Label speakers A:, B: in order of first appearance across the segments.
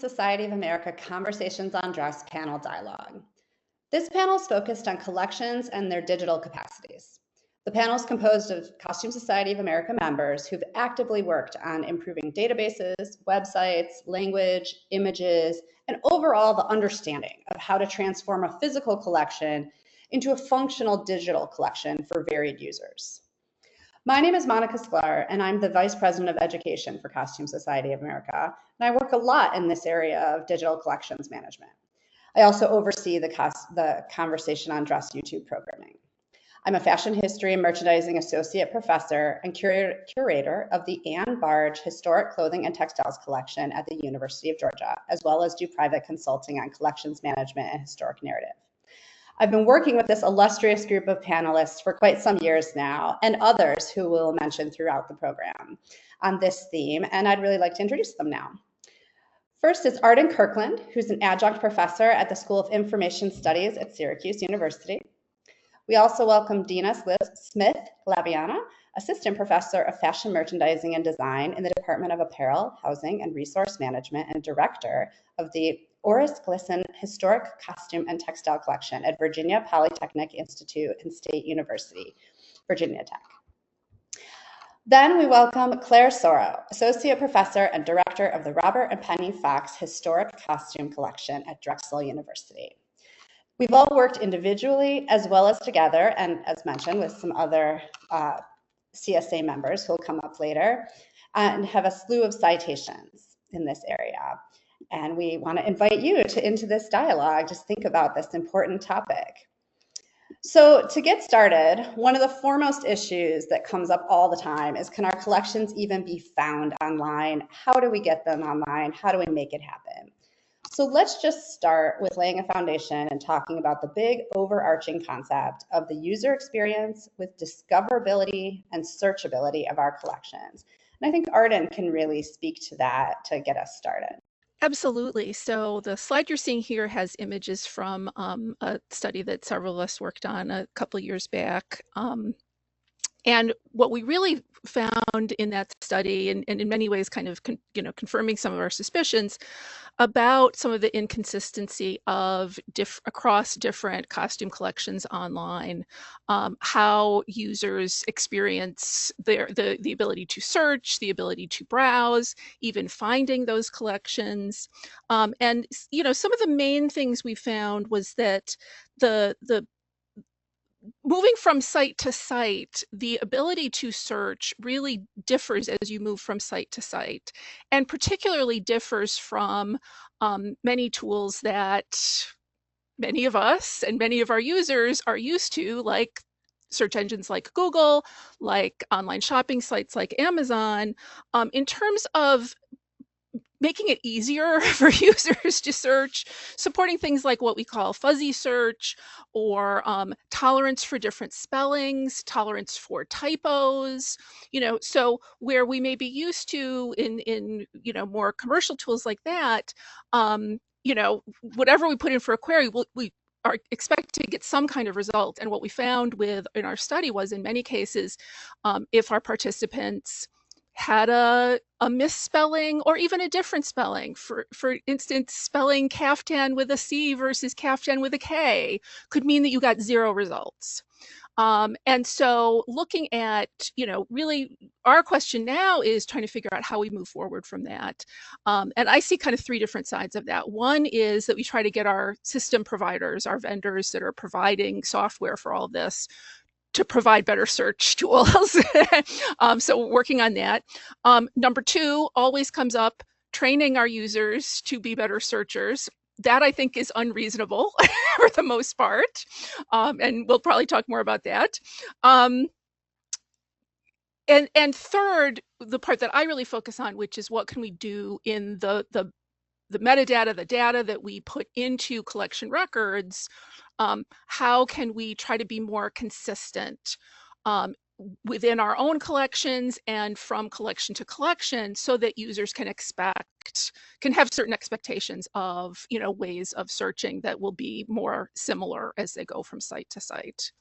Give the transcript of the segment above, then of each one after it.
A: Society of America Conversations on Dress panel dialogue. This panel is focused on collections and their digital capacities. The panel is composed of Costume Society of America members who've actively worked on improving databases, websites, language, images, and overall the understanding of how to transform a physical collection into a functional digital collection for varied users. My name is Monica Sklar, and I'm the Vice President of Education for Costume Society of America, and I work a lot in this area of digital collections management. I also oversee the Conversation on Dress YouTube programming. I'm a fashion history and merchandising associate professor and curator of the Ann Barge Historic Clothing and Textiles Collection at the University of Georgia, as well as do private consulting on collections management and historic narrative. I've been working with this illustrious group of panelists for quite some years now, and others who we'll mention throughout the program on this theme, and I'd really like to introduce them now. First is Arden Kirkland, who's an adjunct professor at the School of Information Studies at Syracuse University. We also welcome Dina Smith-Laviana, assistant professor of fashion merchandising and design in the Department of Apparel, Housing, and Resource Management, and director of the Oris Glisson Historic Costume and Textile Collection at Virginia Polytechnic Institute and State University, Virginia Tech. Then we welcome Claire Soro, Associate Professor and Director of the Robert and Penny Fox Historic Costume Collection at Drexel University. We've all worked individually as well as together, and as mentioned, with some other CSA members who will come up later, and have a slew of citations in this area. And we want to invite you into this dialogue. Just think about this important topic. So to get started, one of the foremost issues that comes up all the time is, can our collections even be found online? How do we get them online? How do we make it happen? So let's just start with laying a foundation and talking about the big overarching concept of the user experience with discoverability and searchability of our collections. And I think Arden can really speak to that to get us started.
B: Absolutely. So the slide you're seeing here has images from a study that several of us worked on a couple of years back. And what we really found in that study, and in many ways kind of confirming some of our suspicions about some of the inconsistency of across different costume collections online, how users experience the ability to search, the ability to browse, even finding those collections. And some of the main things we found was that the moving from site to site, the ability to search really differs as you move from site to site, and particularly differs from many tools that many of us and many of our users are used to, like search engines like Google, like online shopping sites like Amazon, in terms of making it easier for users to search, supporting things like what we call fuzzy search, or tolerance for different spellings, tolerance for typos. So where we may be used to in more commercial tools like that, whatever we put in for a query, we are expect to get some kind of result. And what we found in our study was, in many cases, if our participants had a misspelling or even a different spelling, for instance, spelling caftan with a C versus caftan with a K could mean that you got 0 results. And so looking at, really our question now is trying to figure out how we move forward from that. And I see kind of 3 different sides of that. One is that we try to get our system providers, our vendors that are providing software for all of this, to provide better search tools. So working on that. Number 2 always comes up, training our users to be better searchers. That I think is unreasonable for the most part. And we'll probably talk more about that. And third, the part that I really focus on, which is what can we do in the metadata, the data that we put into collection records. How can we try to be more consistent within our own collections and from collection to collection, so that users can have certain expectations of ways of searching that will be more similar as they go from site to site.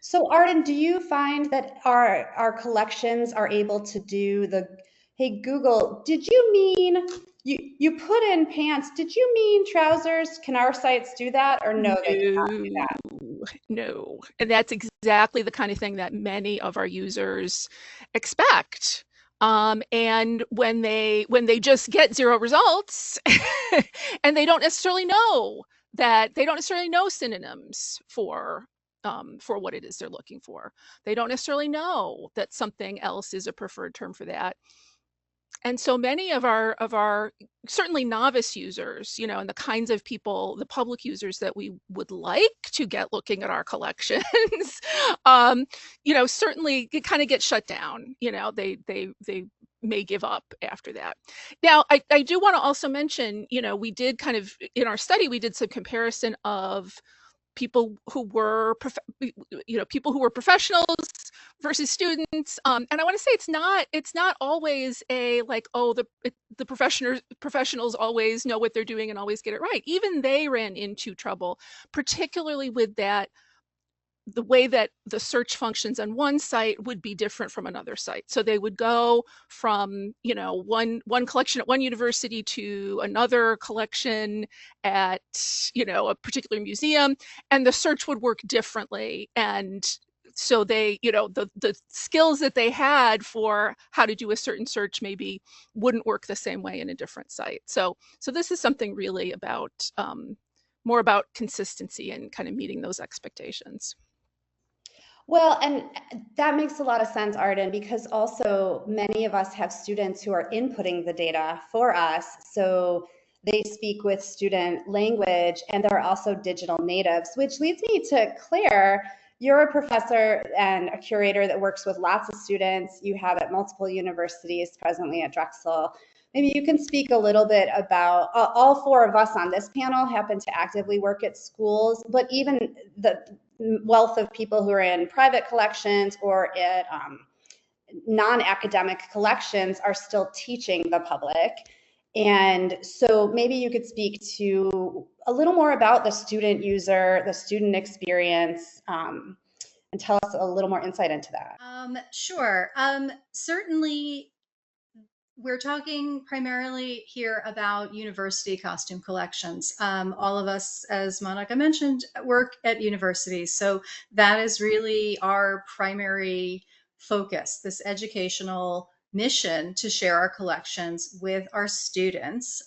A: So Arden, do you find that our collections are able to do the, hey Google, did you mean You put in pants. Did you mean trousers? Can our sites do that, or no, they cannot do
B: No,
A: that?
B: no. And that's exactly the kind of thing that many of our users expect. And when they just get zero results and they don't necessarily know synonyms for what it is they're looking for. They don't necessarily know that something else is a preferred term for that. And so many of our certainly novice users, and the kinds of people, the public users that we would like to get looking at our collections, um, certainly kind of get shut down. They may give up after that. Now, I do want to also mention, we did kind of in our study, we did some comparison of people who were people who were professionals versus students, and I want to say it's not always a like, oh, the professionals always know what they're doing and always get it right. Even they ran into trouble, particularly with that the way that the search functions on one site would be different from another site. So they would go from, one collection at one university to another collection at, a particular museum, and the search would work differently. And so they, the skills that they had for how to do a certain search maybe wouldn't work the same way in a different site. So this is something really about more about consistency and kind of meeting those expectations.
A: Well, and that makes a lot of sense, Arden, because also many of us have students who are inputting the data for us. So they speak with student language and they're also digital natives, which leads me to Claire. You're a professor and a curator that works with lots of students. You have at multiple universities, presently at Drexel. Maybe you can speak a little bit about all four of us on this panel happen to actively work at schools, but even the wealth of people who are in private collections or at non-academic collections are still teaching the public. And so maybe you could speak to a little more about the student user, the student experience, and tell us a little more insight into that.
C: Sure. Certainly, we're talking primarily here about university costume collections. All of us, as Monica mentioned, work at universities. So that is really our primary focus, this educational mission to share our collections with our students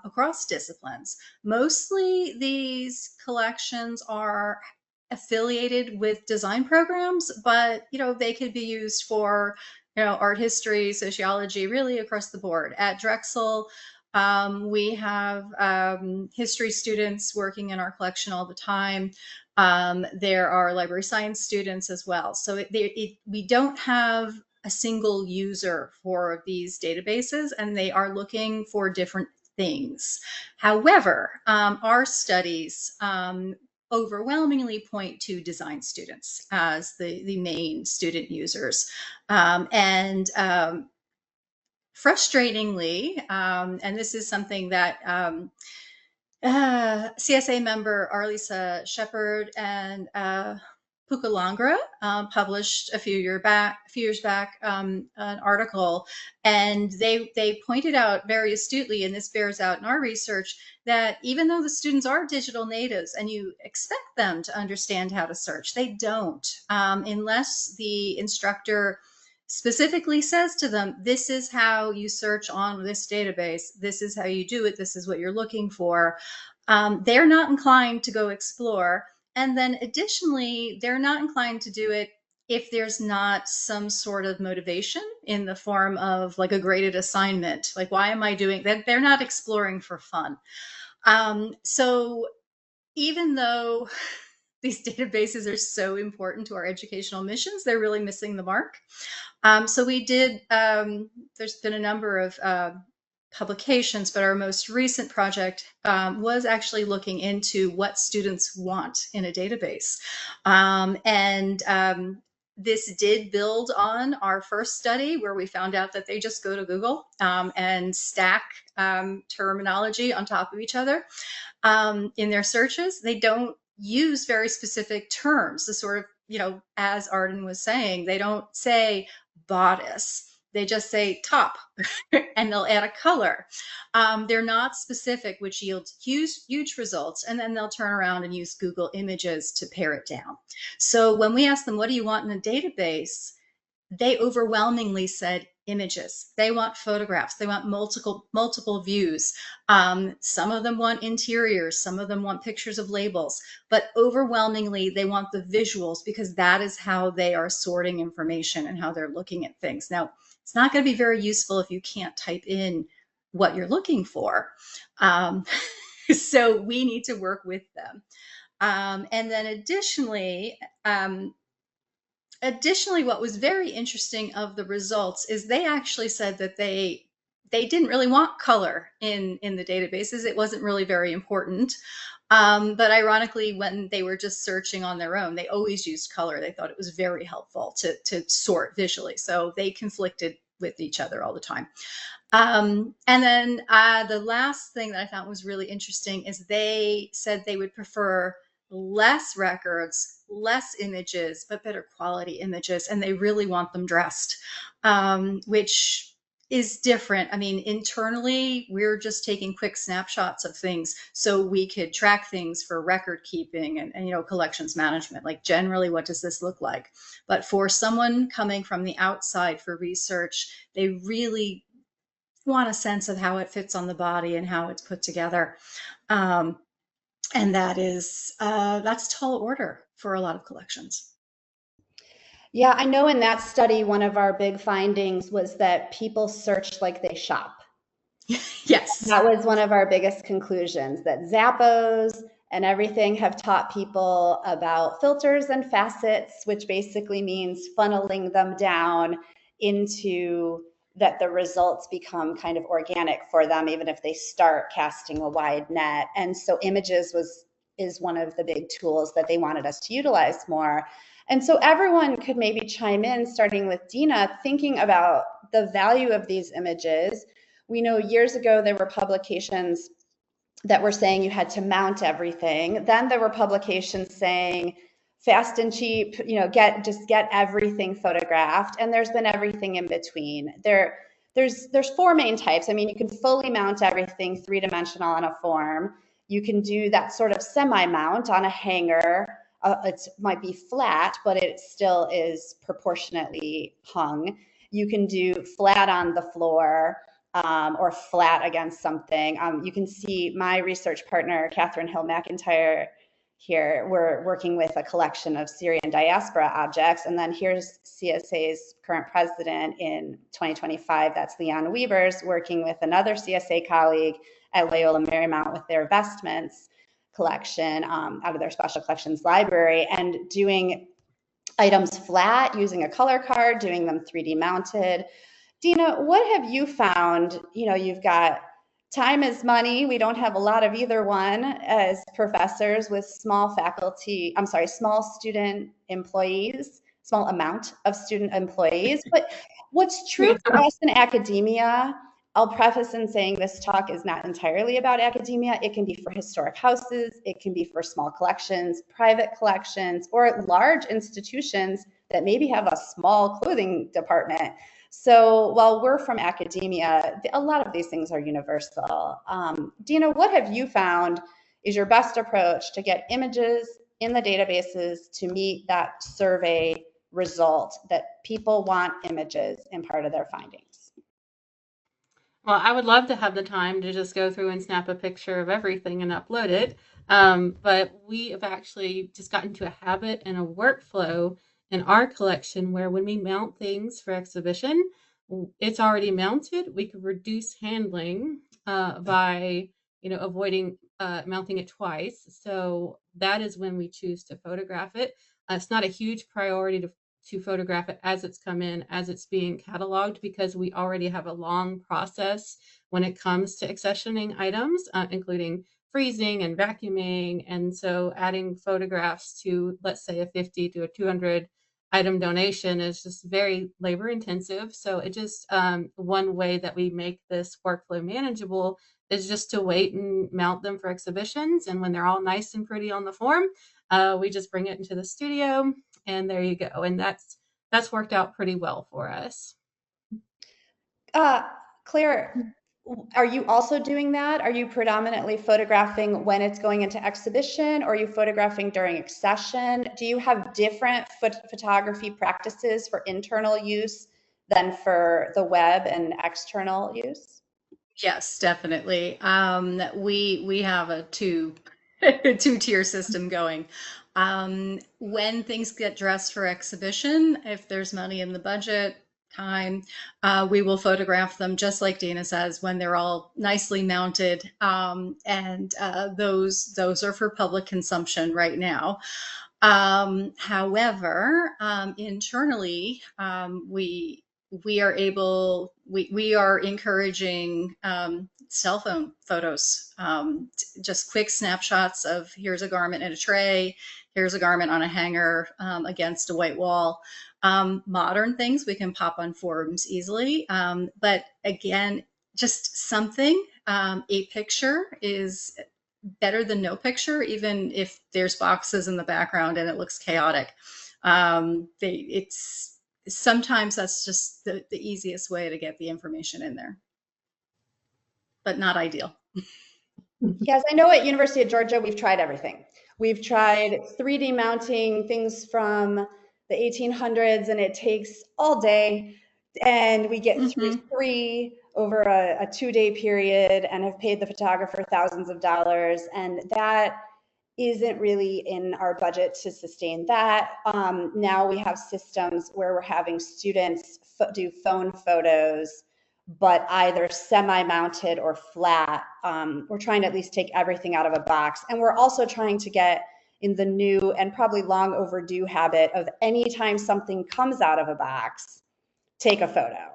C: across disciplines. Mostly these collections are affiliated with design programs, but they could be used for art history, sociology, really across the board. At Drexel, we have history students working in our collection all the time. There are library science students as well. So we don't have a single user for these databases, and they are looking for different things. However, our studies overwhelmingly point to design students as the main student users. And frustratingly, and this is something that CSA member Arlisa Shepard and Pukalangra published a few years back, an article, and they pointed out very astutely, and this bears out in our research, that even though the students are digital natives and you expect them to understand how to search, they don't, unless the instructor specifically says to them, this is how you search on this database, this is how you do it, this is what you're looking for. They're not inclined to go explore. And then additionally, they're not inclined to do it if there's not some sort of motivation in the form of like a graded assignment. Like, why am I doing that? They're not exploring for fun. So even though these databases are so important to our educational missions, they're really missing the mark. So we did, there's been a number of publications, but our most recent project was actually looking into what students want in a database. This did build on our first study where we found out that they just go to Google and stack terminology on top of each other in their searches. They don't use very specific terms, the sort of, as Arden was saying, they don't say bodice. they just say top and they'll add a color. They're not specific, which yields huge results. And then they'll turn around and use Google Images to pare it down. So when we ask them, what do you want in a database? They overwhelmingly said images. They want photographs. They want multiple views. Some of them want interiors. Some of them want pictures of labels. But overwhelmingly, they want the visuals because that is how they are sorting information and how they're looking at things. Now, it's not going to be very useful if you can't type in what you're looking for. So we need to work with them. And then additionally, what was very interesting of the results is they actually said that they didn't really want color in the databases. It wasn't really very important. But ironically, when they were just searching on their own, they always used color. They thought it was very helpful to sort visually. So they conflicted with each other all the time. And then the last thing that I found was really interesting is they said they would prefer less records, less images, but better quality images. And they really want them dressed, which is different. I mean, internally, we're just taking quick snapshots of things so we could track things for record keeping and collections management. Like generally, what does this look like? But for someone coming from the outside for research, they really want a sense of how it fits on the body and how it's put together. And that's tall order for a lot of collections.
A: Yeah, I know in that study, one of our big findings was that people search like they shop.
C: Yes.
A: That was one of our biggest conclusions, that Zappos and everything have taught people about filters and facets, which basically means funneling them down into that the results become kind of organic for them, even if they start casting a wide net. And so images is one of the big tools that they wanted us to utilize more. And so everyone could maybe chime in, starting with Dina, thinking about the value of these images. We know years ago there were publications that were saying you had to mount everything. Then there were publications saying fast and cheap, just get everything photographed. And there's been everything in between. There's four main types. I mean, you can fully mount everything three-dimensional on a form. You can do that sort of semi-mount on a hanger. It might be flat, but it still is proportionately hung. You can do flat on the floor. Or flat against something. You can see my research partner, Catherine Hill McIntyre, here. We're working with a collection of Syrian diaspora objects. And then here's CSA's current president in 2025, that's Leon Wiebers, working with another CSA colleague at Loyola Marymount with their vestments collection out of their special collections library, and doing items flat using a color card, doing them 3D mounted. Dina, what have you found? You've got time is money. We don't have a lot of either one as professors with small student employees, small amount of student employees. But what's true for us in academia, I'll preface in saying this talk is not entirely about academia. It can be for historic houses. It can be for small collections, private collections, or large institutions that maybe have a small clothing department. So while we're from academia, a lot of these things are universal. Dina, what have you found is your best approach to get images in the databases to meet that survey result that people want images in part of their findings?
D: Well, I would love to have the time to just go through and snap a picture of everything and upload it. But we have actually just gotten to a habit and a workflow in our collection where when we mount things for exhibition, it's already mounted. We could reduce handling by avoiding mounting it twice. So that is when we choose to photograph it. It's not a huge priority to photograph it as it's come in, as it's being cataloged, because we already have a long process when it comes to accessioning items, including freezing and vacuuming. And so adding photographs to, let's say, a 50 to a 200 item donation is just very labor intensive. So it just one way that we make this workflow manageable is just to wait and mount them for exhibitions. And when they're all nice and pretty on the form, we just bring it into the studio and there you go. And that's worked out pretty well for us.
A: Claire, are you also doing that? Are you predominantly photographing when it's going into exhibition, or are you photographing during accession? Do you have different photography practices for internal use than for the web and external use?
C: Yes, definitely. We have a two-tier system going. When things get dressed for exhibition, if there's money in the budget, time, we will photograph them just like Dana says, when they're all nicely mounted. And those are for public consumption right now. However, internally, we are encouraging cell phone photos, just quick snapshots of here's a garment in a tray, here's a garment on a hanger against a white wall. Modern things we can pop on forums easily, but again, just something. A picture is better than no picture, even if there's boxes in the background and it looks chaotic. It's sometimes that's just the easiest way to get the information in there, but not ideal.
A: Yes, I know at University of Georgia, we've tried everything. We've tried 3D mounting things from the 1800s, and it takes all day. And we get through three over a 2-day period and have paid the photographer thousands of dollars. And that isn't really in our budget to sustain that. Now we have systems where we're having students do phone photos, but either semi-mounted or flat. We're trying to at least take everything out of a box. And we're also trying to get in the new and probably long overdue habit of anytime something comes out of a box, take a photo.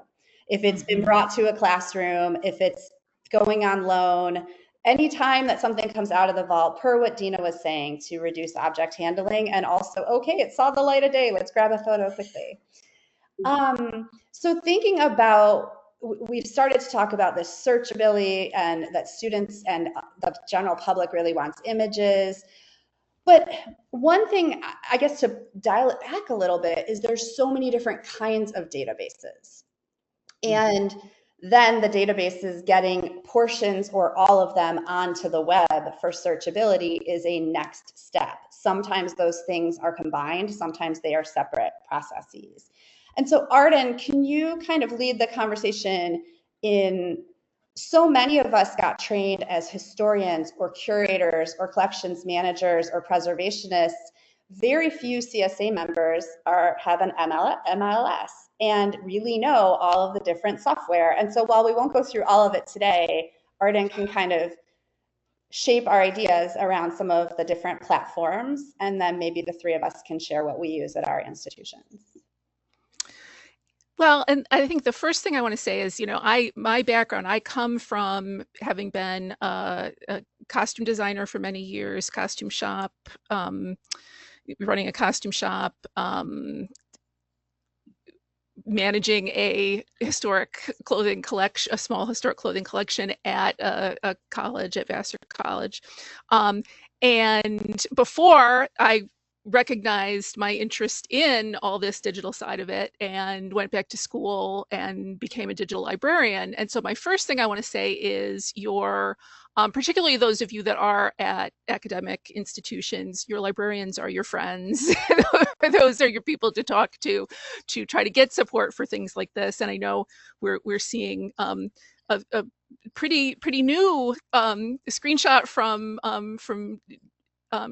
A: If it's been brought to a classroom, if it's going on loan, anytime that something comes out of the vault, per what Dina was saying, to reduce object handling, and also, okay, it saw the light of day, let's grab a photo quickly. So thinking about, we've started to talk about this searchability and that students and the general public really wants images. But one thing, I guess, to dial it back a little bit is there's so many different kinds of databases. And then the databases getting portions or all of them onto the web for searchability is a next step. Sometimes those things are combined, sometimes they are separate processes. And so Arden, can you kind of lead the conversation in, so many of us got trained as historians or curators or collections managers or preservationists. Very few CSA members have an MLS and really know all of the different software. And so while we won't go through all of it today, Arden can kind of shape our ideas around some of the different platforms, and then maybe the three of us can share what we use at our institutions.
B: Well, and I think the first thing I want to say is, my background, I come from having been a costume designer for many years, costume shop, running a costume shop, managing a historic clothing collection, a small historic clothing collection at a college, at Vassar College. And before I recognized my interest in all this digital side of it and went back to school and became a digital librarian. And so my first thing I want to say is particularly those of you that are at academic institutions, your librarians are your friends. Those are your people to talk to try to get support for things like this. And I know we're seeing a pretty new screenshot from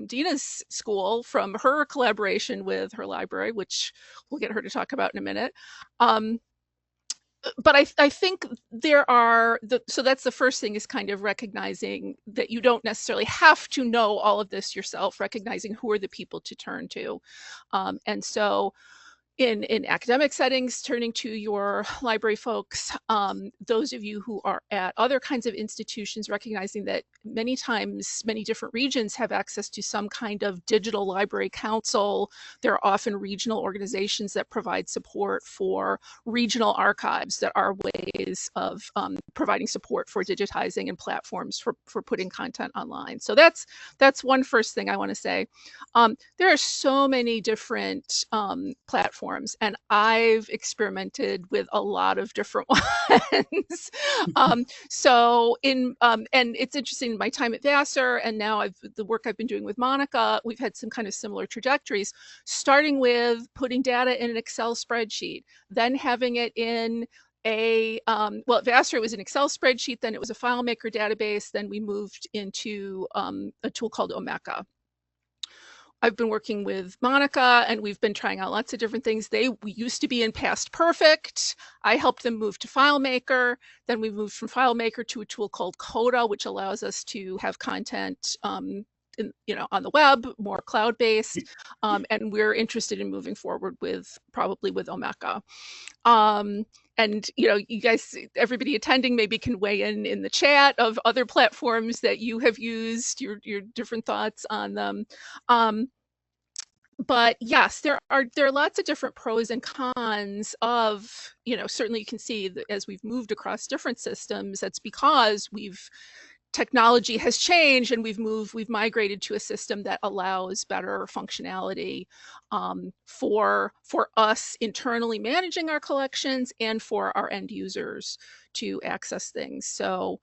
B: Dina's school, from her collaboration with her library, which we'll get her to talk about in a minute. But I think there are, so that's the first thing, is kind of recognizing that you don't necessarily have to know all of this yourself, recognizing who are the people to turn to. And so in academic settings, turning to your library folks, those of you who are at other kinds of institutions, recognizing that many times many different regions have access to some kind of digital library council. There are often regional organizations that provide support for regional archives that are ways of providing support for digitizing and platforms for putting content online. So that's one first thing I want to say. There are so many different platforms platforms, and I've experimented with a lot of different ones. And it's interesting, my time at Vassar and now the work I've been doing with Monica, we've had some kind of similar trajectories, starting with putting data in an Excel spreadsheet, then having it in well, at Vassar it was an Excel spreadsheet, then it was a FileMaker database, then we moved into a tool called Omeka. I've been working with Monica and we've been trying out lots of different things. We used to be in Past Perfect. I helped them move to FileMaker. Then we moved from FileMaker to a tool called Coda, which allows us to have content on the web, more cloud-based. And we're interested in moving forward probably with Omeka. And you guys, everybody attending maybe can weigh in the chat of other platforms that you have used, your different thoughts on them. But yes, there are lots of different pros and cons of, certainly you can see that as we've moved across different systems, that's because technology has changed and we've migrated to a system that allows better functionality for us internally managing our collections and for our end users to access things. So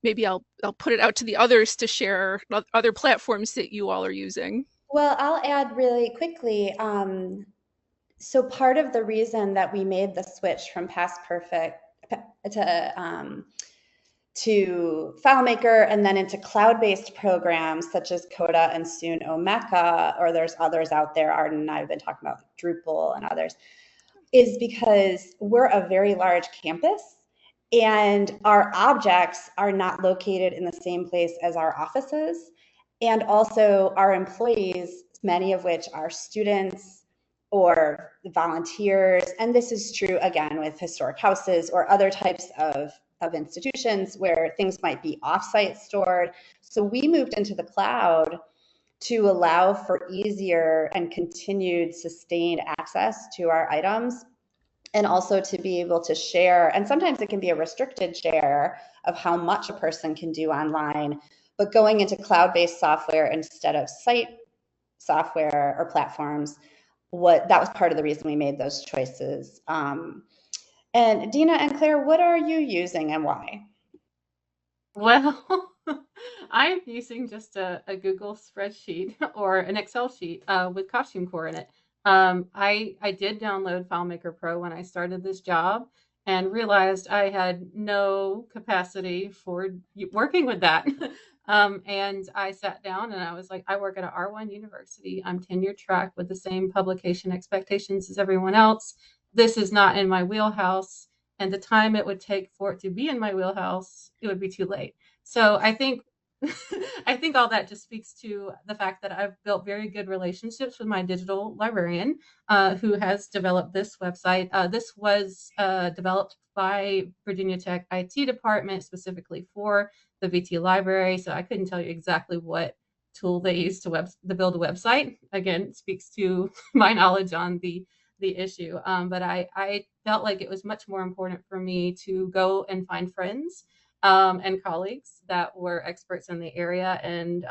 B: maybe I'll put it out to the others to share other platforms that you all are using.
A: Well, I'll add really quickly. So part of the reason that we made the switch from Past Perfect to FileMaker and then into cloud-based programs such as Coda and soon Omeka, or there's others out there, Arden and I have been talking about Drupal and others, is because we're a very large campus and our objects are not located in the same place as our offices. And also our employees, many of which are students or volunteers, and this is true again with historic houses or other types of institutions where things might be offsite stored. So we moved into the cloud to allow for easier and continued sustained access to our items, and also to be able to share. And sometimes it can be a restricted share of how much a person can do online, but going into cloud-based software instead of site software or platforms, that was part of the reason we made those choices. And Dina and Claire, what are you using and why?
D: Well, I'm using just a Google spreadsheet or an Excel sheet with Costume Core in it. I did download FileMaker Pro when I started this job and realized I had no capacity for working with that. And I sat down and I was like, I work at an R1 university. I'm tenure track with the same publication expectations as everyone else. This is not in my wheelhouse. And the time it would take for it to be in my wheelhouse, it would be too late. So I think I think all that just speaks to the fact that I've built very good relationships with my digital librarian who has developed this website. This was developed by Virginia Tech IT department specifically for the VT library. So I couldn't tell you exactly what tool they used to build a website. Again, it speaks to my knowledge on the issue. But I felt like it was much more important for me to go and find friends and colleagues that were experts in the area. And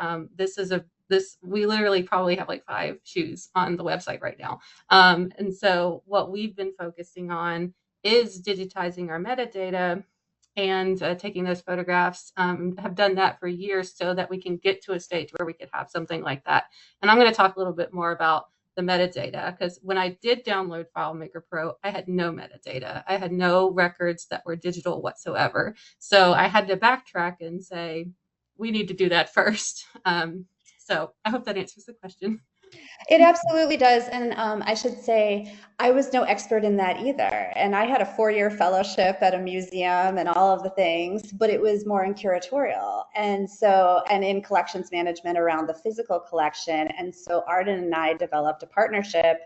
D: we literally probably have like 5 shoes on the website right now. And so what we've been focusing on is digitizing our metadata and taking those photographs. Have done that for years so that we can get to a stage where we could have something like that. And I'm going to talk a little bit more about the metadata, because when I did download FileMaker Pro, I had no metadata. I had no records that were digital whatsoever. So I had to backtrack and say, we need to do that first. So I hope that answers the question.
A: It absolutely does. And I should say, I was no expert in that either. And I had a 4-year fellowship at a museum and all of the things, but it was more in curatorial. And in collections management around the physical collection. And so Arden and I developed a partnership,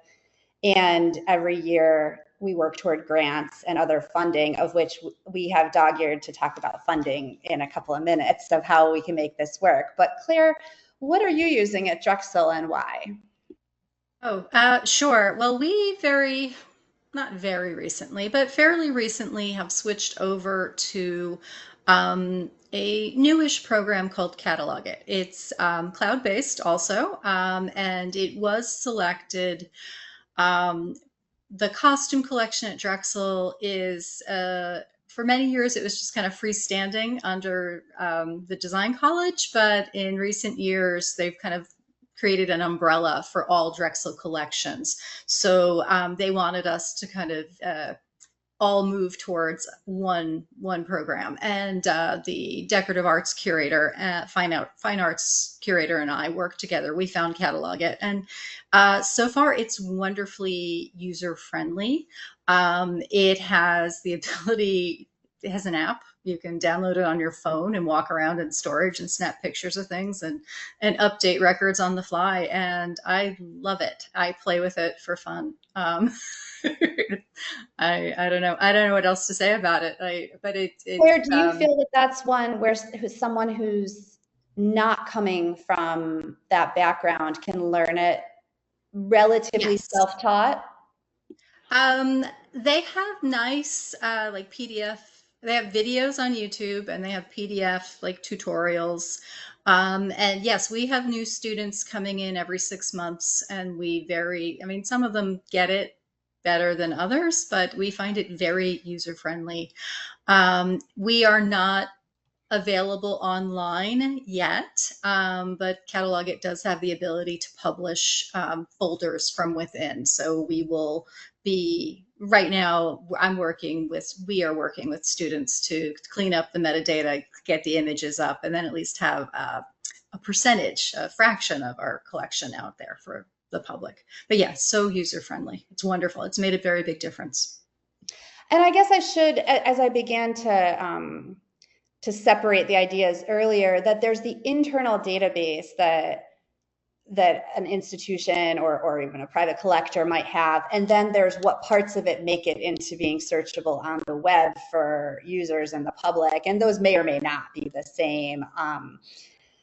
A: and every year we work toward grants and other funding, of which we have dog-eared to talk about funding in a couple of minutes of how we can make this work. But Claire, what are you using at Drexel and why?
C: Sure. Well, we not very recently, but fairly recently have switched over to a newish program called Catalog It. It's cloud-based also, and it was selected the costume collection at Drexel is, for many years, it was just kind of freestanding under the design college, but in recent years, they've kind of created an umbrella for all Drexel collections. So they wanted us to kind of all move towards one program. And the decorative arts curator, fine arts curator, and I worked together. We found Catalog It, and so far it's wonderfully user friendly. It has the ability. It has an app. You can download it on your phone and walk around in storage and snap pictures of things and update records on the fly. And I love it. I play with it for fun. I don't know. I don't know what else to say about it.
A: Where do you feel that that's one where someone who's not coming from that background can learn it relatively
C: Yes.
A: self-taught?
C: They have nice like PDF. They have videos on YouTube and they have PDF like tutorials. And yes, we have new students coming in every 6 months, and I mean, some of them get it better than others, but we find it very user friendly. We are not available online yet, but Catalog It does have the ability to publish folders from within. So we will be, right now, we are working with students to clean up the metadata, get the images up, and then at least have a percentage, a fraction of our collection out there for the public. But yeah, so user friendly. It's wonderful. It's made a very big difference.
A: And I guess I should, as I began to separate the ideas earlier, that there's the internal database that an institution or even a private collector might have, and then there's what parts of it make it into being searchable on the web for users and the public, and those may or may not be the same.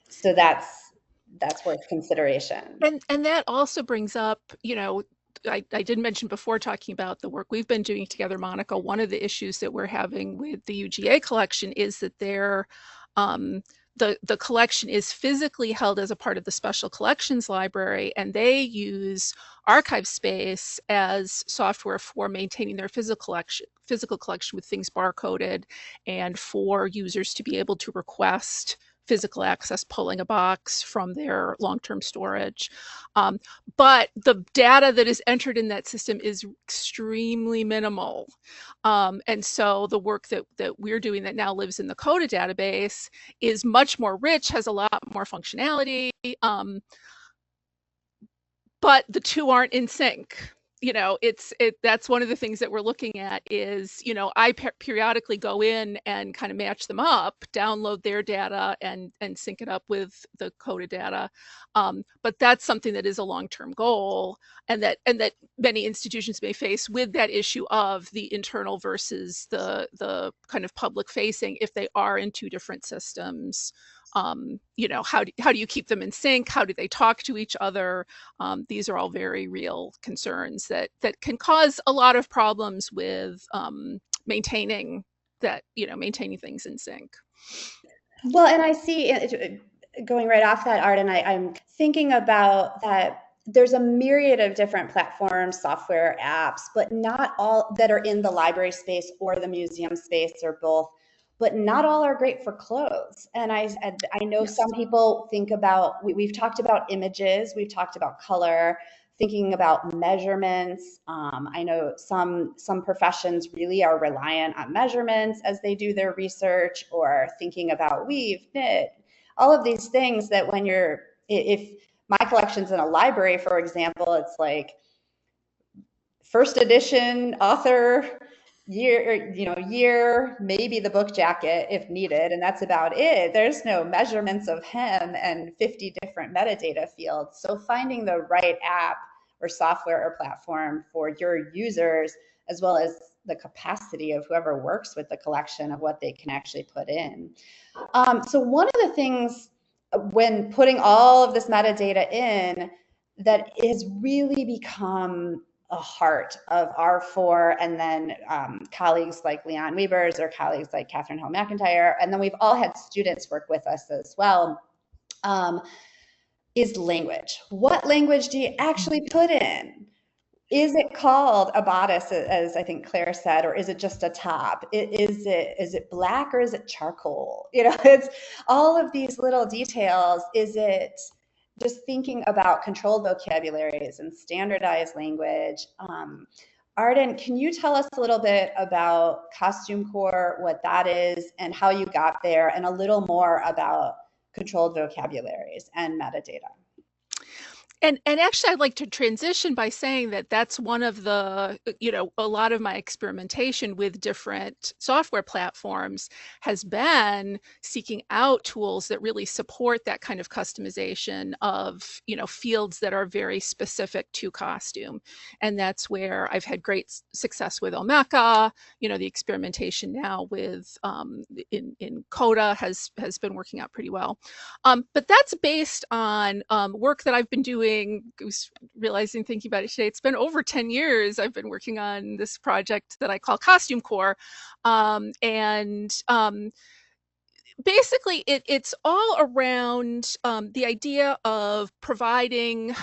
A: So that's worth consideration.
B: And that also brings up, I did mention before, talking about the work we've been doing together, Monica, one of the issues that we're having with the UGA collection is that the collection is physically held as a part of the Special Collections Library, and they use archive space as software for maintaining their physical collection with things barcoded, and for users to be able to request physical access, pulling a box from their long-term storage. But the data that is entered in that system is extremely minimal. And so the work that we're doing that now lives in the CODA database is much more rich, has a lot more functionality, but the two aren't in sync. That's one of the things that we're looking at is, I periodically go in and kind of match them up, download their data and sync it up with the CODA data. But that's something that is a long-term goal, and that many institutions may face with that issue of the internal versus the kind of public facing if they are in two different systems. How do you keep them in sync? How do they talk to each other? These are all very real concerns that can cause a lot of problems with maintaining things in sync.
A: Well, and I see, going right off that, Art, and I'm thinking about that there's a myriad of different platforms, software, apps, but not all that are in the library space or the museum space or both. But not all are great for clothes. And I know some people think about, we've talked about images, we've talked about color, thinking about measurements. I know some professions really are reliant on measurements as they do their research, or thinking about weave, knit, all of these things that if my collection's in a library, for example, it's like first edition, author, year, maybe the book jacket if needed, and that's about it. There's no measurements of hem and 50 different metadata fields. So finding the right app or software or platform for your users, as well as the capacity of whoever works with the collection of what they can actually put in. So one of the things when putting all of this metadata in that has really become a heart of R4, and then colleagues like Leon Weavers or colleagues like Catherine Hill McIntyre, and then we've all had students work with us as well, is language. What language do you actually put in? Is it called a bodice, as I think Claire said, or is it just a top? Is it black or is it charcoal? You know, it's all of these little details. Is it just thinking about controlled vocabularies and standardized language? Arden, can you tell us a little bit about Costume Core, what that is, and how you got there, and a little more about controlled vocabularies and metadata?
B: And actually, I'd like to transition by saying that that's one of the, a lot of my experimentation with different software platforms has been seeking out tools that really support that kind of customization of, fields that are very specific to costume. And that's where I've had great success with Omeka. The experimentation now with in Coda has been working out pretty well. But that's based on work that I've been doing. I was realizing, thinking about it today, it's been over 10 years I've been working on this project that I call Costume Core. Basically, it's all around the idea of providing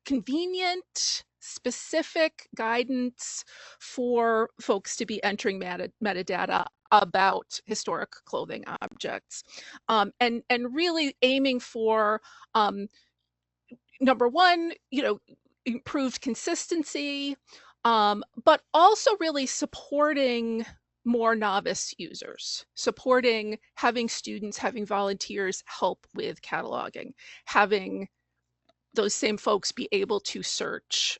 B: convenient, specific guidance for folks to be entering metadata about historic clothing objects, and really aiming for number one, improved consistency, but also really supporting more novice users, supporting having students, having volunteers help with cataloging, having those same folks be able to search,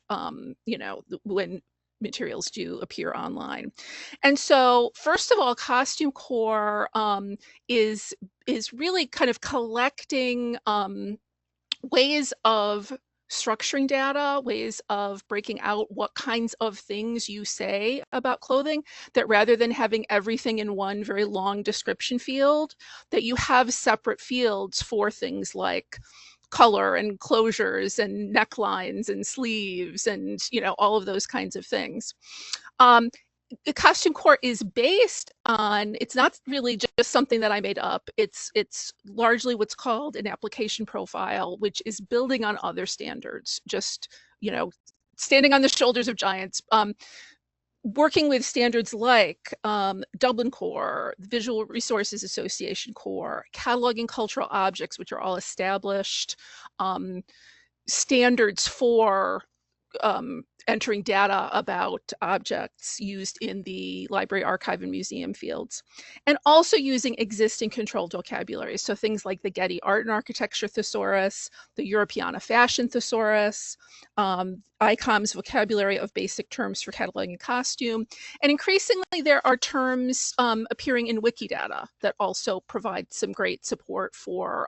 B: when materials do appear online. And so, first of all, Costume Core is really kind of collecting ways of structuring data, ways of breaking out what kinds of things you say about clothing, that rather than having everything in one very long description field, that you have separate fields for things like color and closures and necklines and sleeves and all of those kinds of things. The Costume Core is based on, it's not really just something that I made up. It's largely what's called an application profile, which is building on other standards, just, standing on the shoulders of giants. Working with standards like Dublin Core, Visual Resources Association Core, cataloging cultural objects, which are all established standards for entering data about objects used in the library, archive, and museum fields, and also using existing controlled vocabularies. So things like the Getty Art and Architecture Thesaurus, the Europeana Fashion Thesaurus, ICOM's vocabulary of basic terms for cataloging and costume. And increasingly, there are terms appearing in Wikidata that also provide some great support for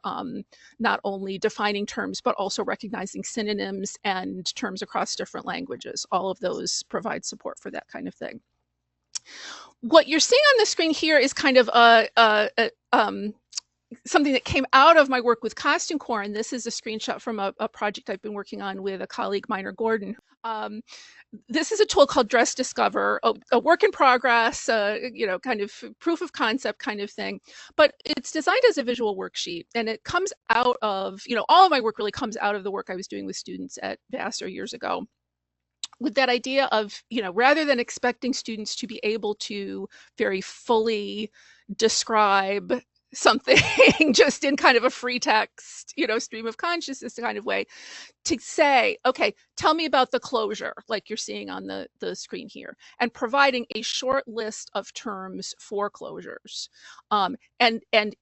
B: not only defining terms, but also recognizing synonyms and terms across different languages. All of those provide support for that kind of thing. What you're seeing on the screen here is kind of something that came out of my work with Costume Core, and this is a screenshot from a project I've been working on with a colleague, Minor Gordon. This is a tool called Dress Discover, a work in progress, kind of proof of concept kind of thing, but it's designed as a visual worksheet, and it comes out of, all of my work really comes out of the work I was doing with students at Vassar years ago, with that idea of, rather than expecting students to be able to very fully describe something just in kind of a free text, stream of consciousness kind of way, to say, okay, tell me about the closure, like you're seeing on the screen here, and providing a short list of terms for closures. And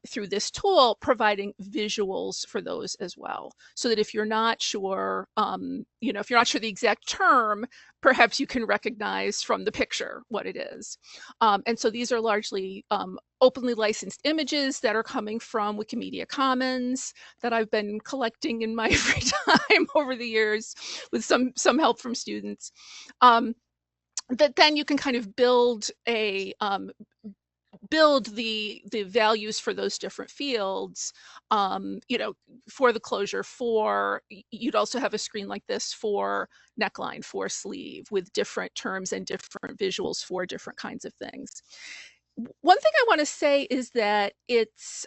B: through this tool, providing visuals for those as well, so that if you're not sure, if you're not sure the exact term, perhaps you can recognize from the picture what it is. And so these are largely openly licensed images that are coming from Wikimedia Commons that I've been collecting in my free time over the years with some help from students. That then you can kind of build the values for those different fields, for the closure. You'd also have a screen like this for neckline, for sleeve, with different terms and different visuals for different kinds of things. One thing I want to say is that it's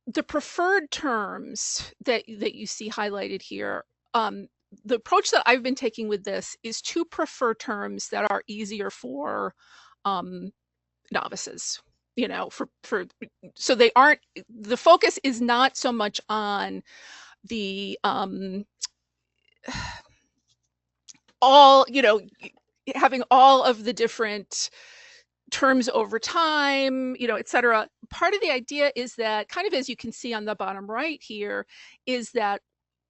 B: the preferred terms that you see highlighted here, the approach that I've been taking with this is to prefer terms that are easier for novices, so they aren't, the focus is not so much on the all, having all of the different terms over time, et cetera. Part of the idea is that, kind of as you can see on the bottom right here, is that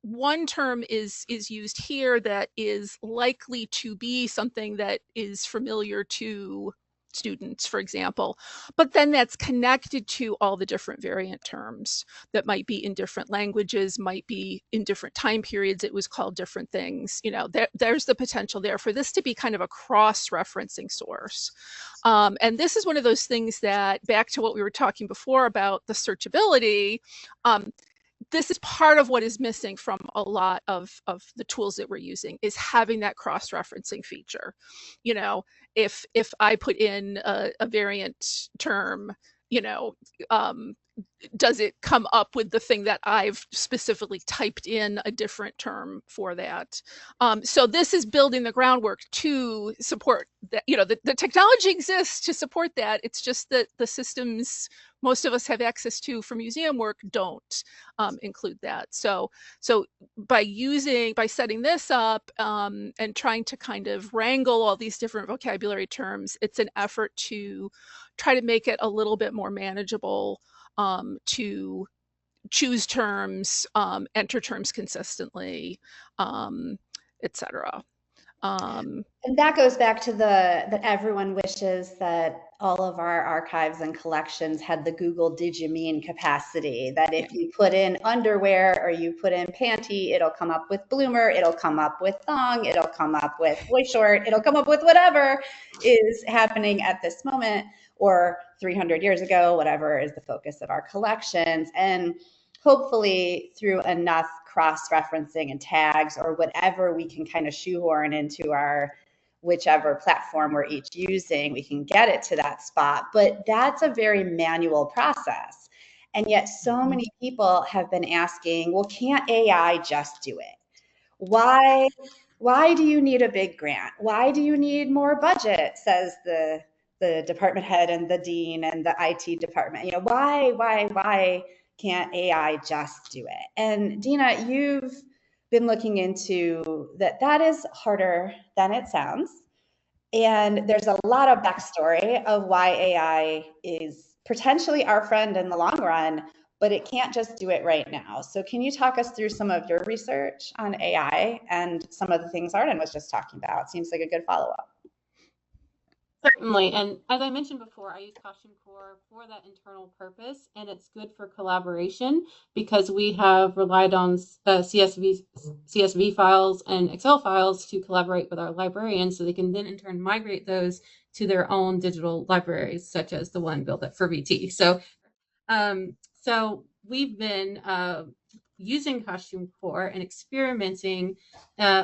B: one term is used here that is likely to be something that is familiar to students, for example, but then that's connected to all the different variant terms that might be in different languages, might be in different time periods, it was called different things. There's the potential there for this to be kind of a cross-referencing source. And this is one of those things that, back to what we were talking before about the searchability, this is part of what is missing from a lot of the tools that we're using, is having that cross-referencing feature. If I put in a variant term, does it come up with the thing that I've specifically typed in a different term for that? So this is building the groundwork to support that. The technology exists to support that. It's just that the systems most of us have access to for museum work don't include that. So by setting this up and trying to kind of wrangle all these different vocabulary terms, it's an effort to try to make it a little bit more manageable to choose terms, enter terms consistently, etc.
A: And that goes back to that everyone wishes that all of our archives and collections had the Google Did You Mean capacity, that if you put in underwear or you put in panty, it'll come up with bloomer, it'll come up with thong, it'll come up with boy short, it'll come up with whatever is happening at this moment, or 300 years ago, whatever is the focus of our collections. And hopefully through enough cross-referencing and tags or whatever we can kind of shoehorn into our whichever platform we're each using, we can get it to that spot. But that's a very manual process. And yet so many people have been asking, well, can't AI just do it? Why do you need a big grant? Why do you need more budget? Says the department head and the dean and the IT department. Why can't AI just do it? And Dina, you've been looking into that is harder than it sounds. And there's a lot of backstory of why AI is potentially our friend in the long run, but it can't just do it right now. So can you talk us through some of your research on AI and some of the things Arden was just talking about? Seems like a good follow-up.
D: Certainly. And as I mentioned before, I use Costume Core for that internal purpose, and it's good for collaboration because we have relied on CSV files and Excel files to collaborate with our librarians so they can then in turn migrate those to their own digital libraries, such as the one built for VT. So we've been using Costume Core and experimenting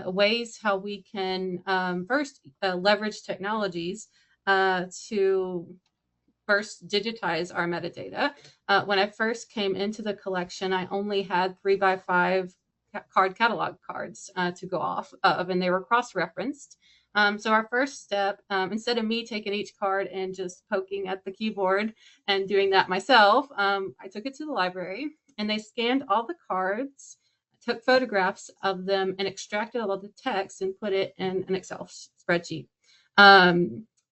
D: ways how we can first leverage technologies to first digitize our metadata. When I first came into the collection, I only had 3x5 card catalog cards to go off of, and they were cross-referenced. So our first step, instead of me taking each card and just poking at the keyboard and doing that myself, I took it to the library and they scanned all the cards, took photographs of them, and extracted all of the text and put it in an Excel spreadsheet.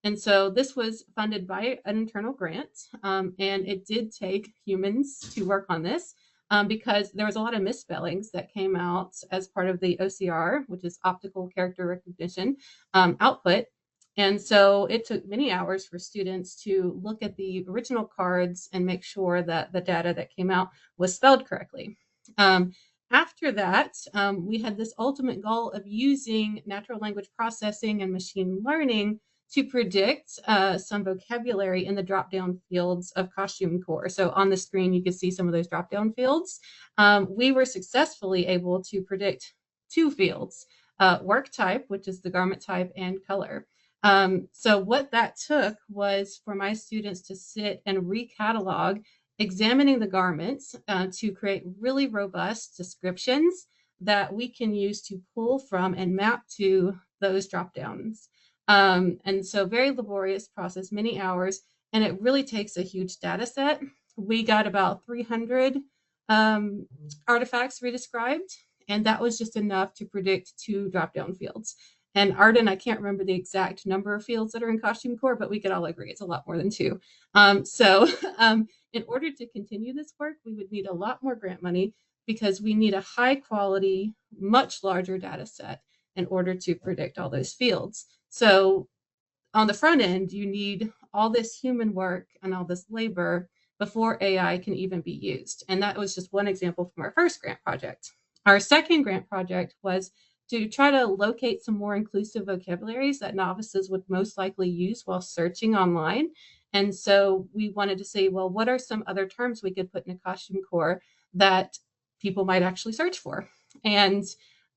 D: And so this was funded by an internal grant, and it did take humans to work on this because there was a lot of misspellings that came out as part of the OCR, which is optical character recognition output. And so it took many hours for students to look at the original cards and make sure that the data that came out was spelled correctly. After that, we had this ultimate goal of using natural language processing and machine learning to predict some vocabulary in the drop-down fields of Costume Core. So on the screen, you can see some of those drop-down fields. We were successfully able to predict 2 fields, work type, which is the garment type, and color. So what that took was for my students to sit and recatalog examining the garments to create really robust descriptions that we can use to pull from and map to those drop downs. And so very laborious process, many hours, and it really takes a huge data set. We got about 300 artifacts redescribed, and that was just enough to predict 2 drop-down fields. And Arden, I can't remember the exact number of fields that are in Costume Core, but we could all agree it's a lot more than 2. So in order to continue this work, we would need a lot more grant money because we need a high quality, much larger data set in order to predict all those fields. So on the front end, you need all this human work and all this labor before AI can even be used. And that was just one example from our first grant project. Our second grant project was to try to locate some more inclusive vocabularies that novices would most likely use while searching online. And so we wanted to say, well, what are some other terms we could put in a Costume Core that people might actually search for? And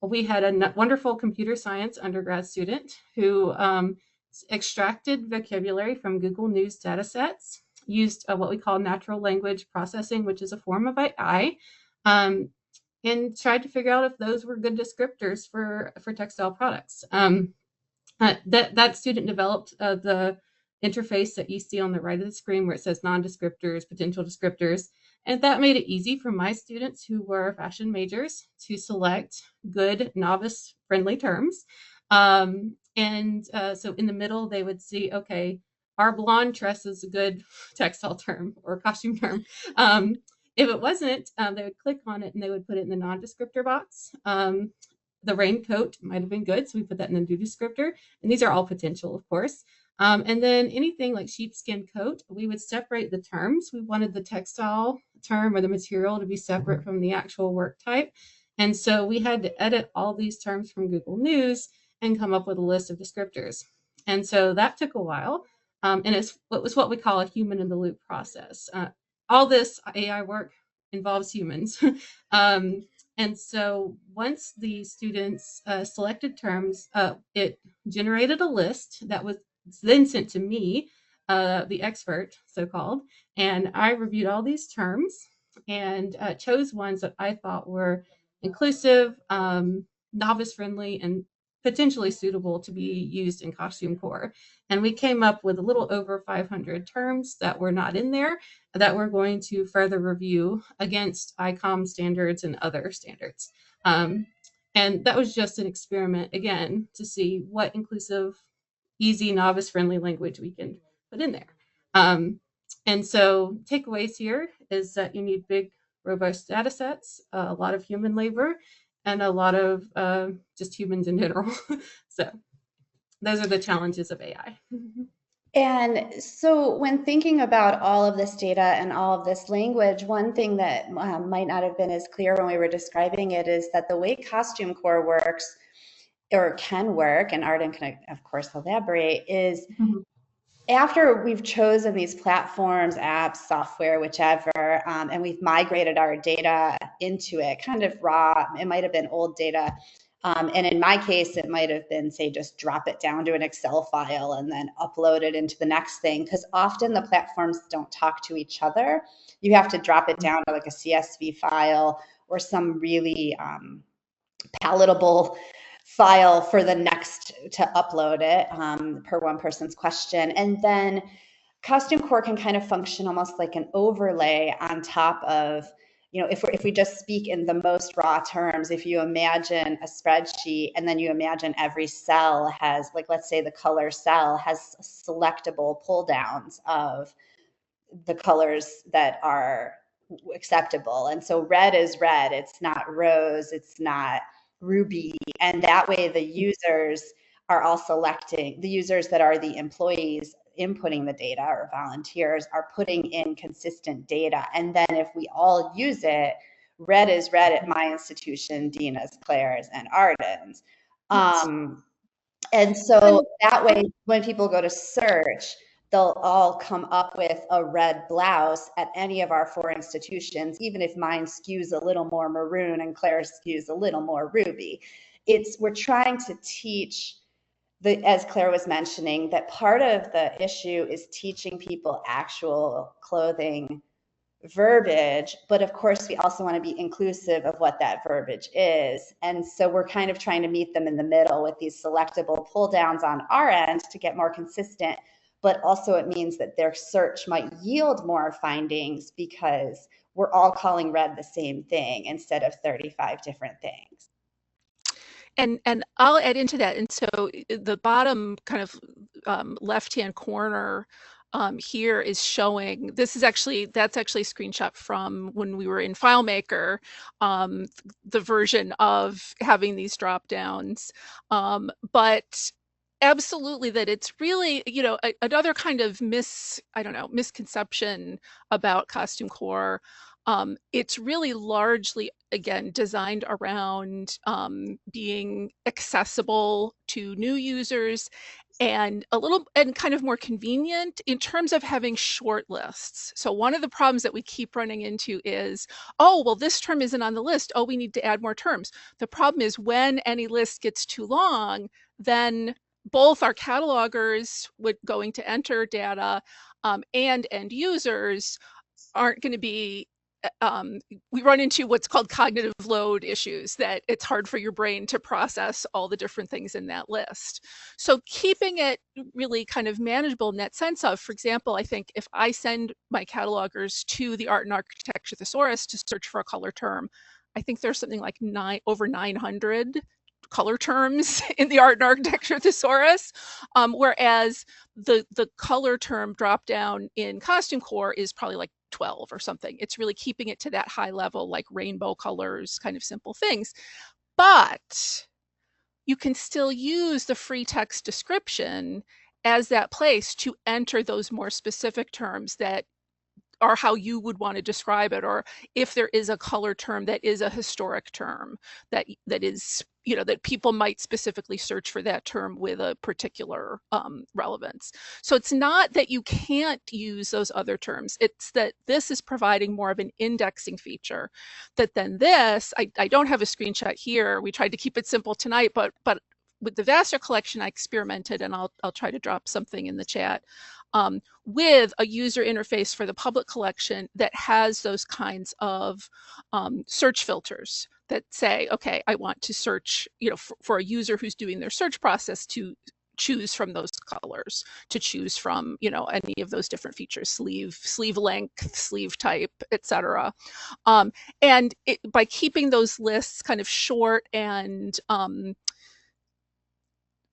D: we had a wonderful computer science undergrad student who extracted vocabulary from Google News datasets, used what we call natural language processing, which is a form of AI, and tried to figure out if those were good descriptors for textile products. That student developed the interface that you see on the right of the screen where it says non-descriptors, potential descriptors. And that made it easy for my students who were fashion majors to select good novice-friendly terms. So in the middle, they would see, okay, our blonde dress is a good textile term or costume term. If it wasn't, they would click on it and they would put it in the non-descriptor box. The raincoat might have been good, so we put that in the new descriptor. And these are all potential, of course. And then anything like sheepskin coat, we would separate the terms. We wanted the textile term or the material to be separate from the actual work type. And so we had to edit all these terms from Google News and come up with a list of descriptors. And so that took a while. And it was what we call a human in the loop process. All this AI work involves humans. And so once the students selected terms, it generated a list that was then sent to me, the expert, so-called, and I reviewed all these terms and chose ones that I thought were inclusive, novice-friendly, and potentially suitable to be used in Costume Core. And we came up with a little over 500 terms that were not in there that we're going to further review against ICOM standards and other standards. And that was just an experiment, again, to see what inclusive, easy, novice-friendly language we can put in there. And so takeaways here is that you need big, robust data sets, a lot of human labor, and a lot of just humans in general. So those are the challenges of AI.
A: And so when thinking about all of this data and all of this language, one thing that might not have been as clear when we were describing it is that the way Costume Core works, or can work, and Arden can, of course, elaborate, is after we've chosen these platforms, apps, software, whichever, and we've migrated our data into it, kind of raw, it might have been old data. And in my case, it might have been, say, just drop it down to an Excel file and then upload it into the next thing, because often the platforms don't talk to each other. You have to drop it down to like a CSV file or some really palatable file for the next to upload it per one person's question. And then Costume Core can kind of function almost like an overlay on top of, you know, if we just speak in the most raw terms, if you imagine a spreadsheet and then you imagine every cell has, like, let's say the color cell has selectable pull downs of the colors that are acceptable. And so red is red, it's not rose, it's not ruby. And that way the users are all selecting, the users that are the employees inputting the data or volunteers are putting in consistent data. And then if we all use it, red is red at my institution, Dina's, Claire's, and Arden's. And so that way, when people go to search, they'll all come up with a red blouse at any of our 4 institutions, even if mine skews a little more maroon and Claire's skews a little more ruby. We're trying to teach, as Claire was mentioning, that part of the issue is teaching people actual clothing verbiage, but of course we also want to be inclusive of what that verbiage is. And so we're kind of trying to meet them in the middle with these selectable pull downs on our end to get more consistent, but also it means that their search might yield more findings because we're all calling red the same thing instead of 35 different things.
B: And I'll add into that. And so the bottom kind of left-hand corner here is showing, that's actually a screenshot from when we were in FileMaker, the version of having these drop downs. But absolutely, that it's really, another kind of misconception about Costume Core. It's really largely, again, designed around being accessible to new users and kind of more convenient in terms of having short lists. So one of the problems that we keep running into is, oh, well, this term isn't on the list. Oh, we need to add more terms. The problem is when any list gets too long, then both our catalogers going to enter data and end users aren't going to be we run into what's called cognitive load issues, that it's hard for your brain to process all the different things in that list. So keeping it really kind of manageable in that sense of, for example, I think if I send my catalogers to the Art and Architecture Thesaurus to search for a color term, I think there's something like over 900 color terms in the Art and Architecture Thesaurus, whereas the color term drop down in Costume Core is probably like 12 or something. It's really keeping it to that high level, like rainbow colors, kind of simple things. But you can still use the free text description as that place to enter those more specific terms that are how you would want to describe it, or if there is a color term that is a historic term that is, that people might specifically search for that term with a particular relevance. So it's not that you can't use those other terms, it's that this is providing more of an indexing feature that then this, I don't have a screenshot here, we tried to keep it simple tonight, but with the Vassar collection, I experimented, and I'll try to drop something in the chat, with a user interface for the public collection that has those kinds of search filters that say, okay, I want to search, for a user who's doing their search process to choose from those colors, to choose from, any of those different features, sleeve length, sleeve type, etc. And by keeping those lists kind of short and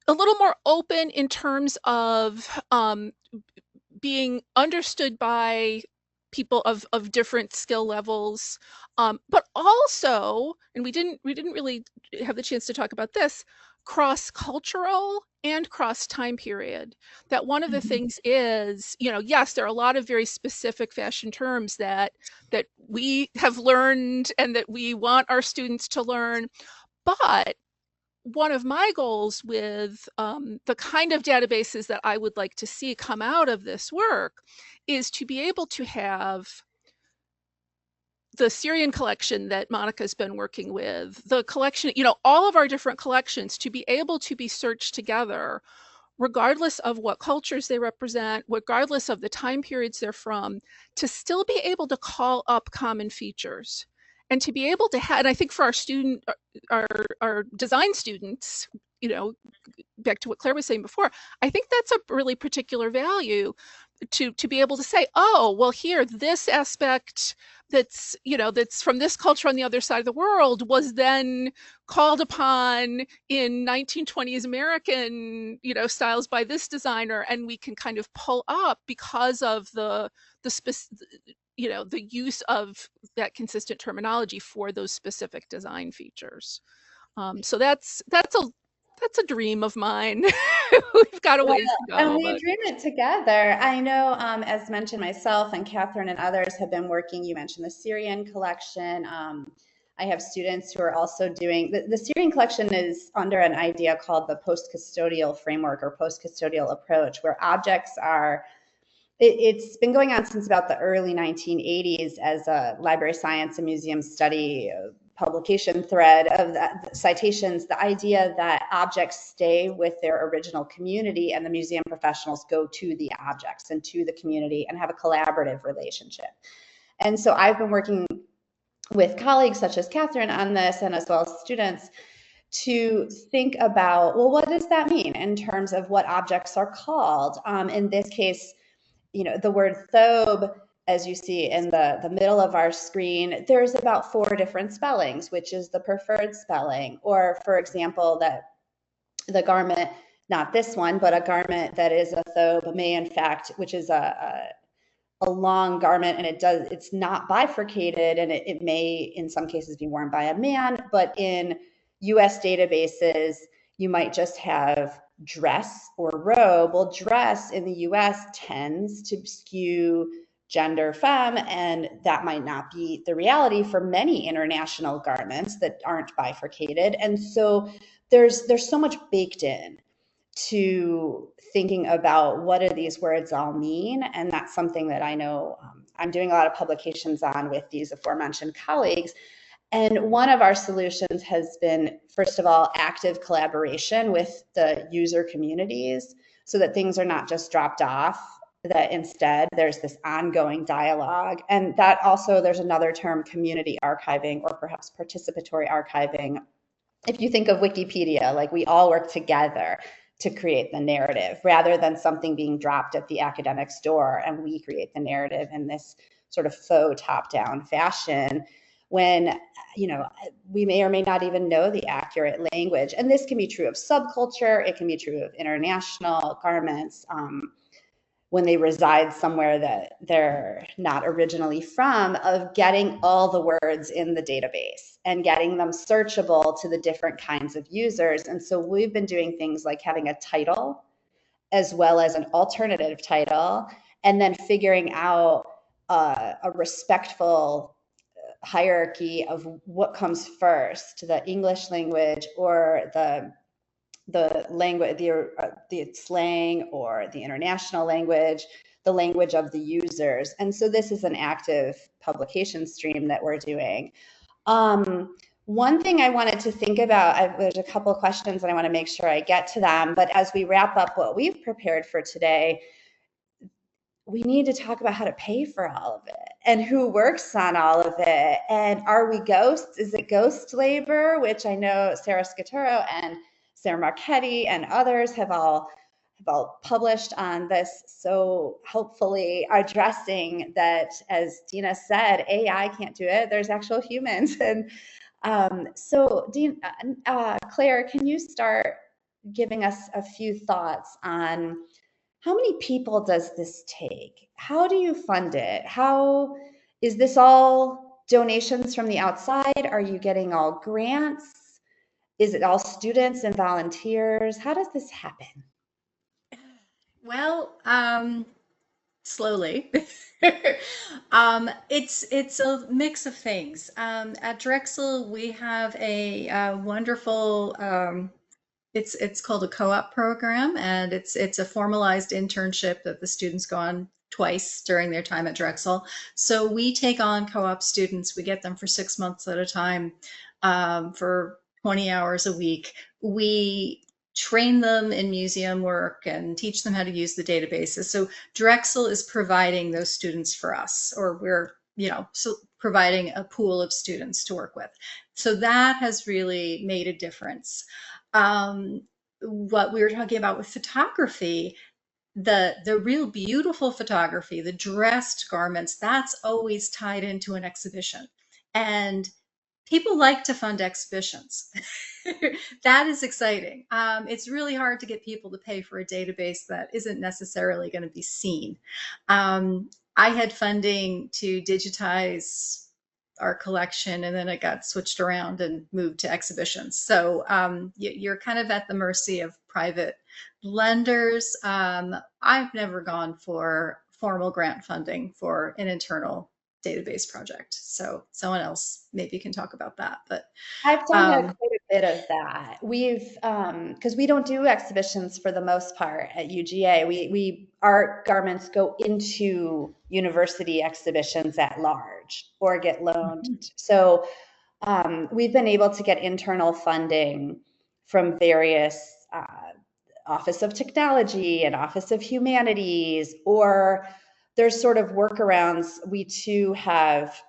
B: a little more open in terms of being understood by people of different skill levels, but also, and we didn't really have the chance to talk about this, cross-cultural and cross-time period. That one of the things is, yes, there are a lot of very specific fashion terms that we have learned and that we want our students to learn, but one of my goals with the kind of databases that I would like to see come out of this work is to be able to have the Syrian collection that Monica's been working with, the collection, all of our different collections, to be able to be searched together, regardless of what cultures they represent, regardless of the time periods they're from, to still be able to call up common features. And to be able to have, and I think for our design students, back to what Claire was saying before, I think that's a really particular value to be able to say, oh, well, here, this aspect that's from this culture on the other side of the world was then called upon in 1920s American, styles by this designer, and we can kind of pull up because of the use of that consistent terminology for those specific design features. So that's a dream of mine. We've got a ways to go.
A: And we dream it together. I know, as mentioned, myself and Catherine and others have been working. You mentioned the Syrian collection. I have students who are also doing, the Syrian collection is under an idea called the post-custodial framework or post-custodial approach, where objects are, it's been going on since about the early 1980s as a library science and museum study publication thread of that, citations, the idea that objects stay with their original community and the museum professionals go to the objects and to the community and have a collaborative relationship. And so I've been working with colleagues such as Catherine on this, and as well as students, to think about, well, what does that mean in terms of what objects are called? In this case, the word thobe, as you see in the middle of our screen, there's about 4 different spellings, which is the preferred spelling. Or, for example, that the garment, not this one, but a garment that is a thobe may in fact, which is a long garment, and it's not bifurcated, and it may in some cases be worn by a man, but in US databases, you might just have dress or robe. Well, dress in the US tends to skew gender femme, and that might not be the reality for many international garments that aren't bifurcated. And so there's so much baked in to thinking about what do these words all mean. And that's something that I know I'm doing a lot of publications on with these aforementioned colleagues. And one of our solutions has been, first of all, active collaboration with the user communities so that things are not just dropped off, that instead there's this ongoing dialogue. And that also, there's another term, community archiving, or perhaps participatory archiving. If you think of Wikipedia, like we all work together to create the narrative rather than something being dropped at the academic store and we create the narrative in this sort of faux top-down fashion when we may or may not even know the accurate language. And this can be true of subculture, it can be true of international garments when they reside somewhere that they're not originally from, of getting all the words in the database and getting them searchable to the different kinds of users. And so we've been doing things like having a title as well as an alternative title, and then figuring out a respectful hierarchy of what comes first, the English language or the language, the slang or the international language, the language of the users. And so this is an active publication stream that we're doing. One thing I wanted to think about, there's a couple of questions and I want to make sure I get to them, but as we wrap up what we've prepared for today, we need to talk about how to pay for all of it and who works on all of it. And are we ghosts? Is it ghost labor? Which I know Sarah Scaturo and Sarah Marchetti and others have all published on this. So hopefully addressing that, as Dina said, AI can't do it. There's actual humans. And so Claire, can you start giving us a few thoughts on how many people does this take? How do you fund it? How is this all donations from the outside? Are you getting all grants? Is it all students and volunteers? How does this happen?
C: Well, slowly. It's a mix of things. At Drexel, we have a wonderful it's called a co-op program, and it's a formalized internship that the students go on twice during their time at Drexel. So we take on co-op students. We get them for 6 months at a time, for 20 hours a week. We train them in museum work and teach them how to use the databases. So Drexel is providing those students for us, or we're so providing a pool of students to work with. So that has really made a difference. What we were talking about with photography, the real beautiful photography, the dressed garments, that's always tied into an exhibition. And people like to fund exhibitions. That is exciting. It's really hard to get people to pay for a database that isn't necessarily going to be seen. I had funding to digitize our collection, and then it got switched around and moved to exhibitions. So you're kind of at the mercy of private lenders. I've never gone for formal grant funding for an internal database project. So someone else maybe can talk about that. But
A: I've done quite a bit of that. We've because we don't do exhibitions for the most part at UGA. Our garments go into university exhibitions at large or get loaned. Mm-hmm. So we've been able to get internal funding from various Office of Technology and Office of Humanities, or there's sort of workarounds. We too have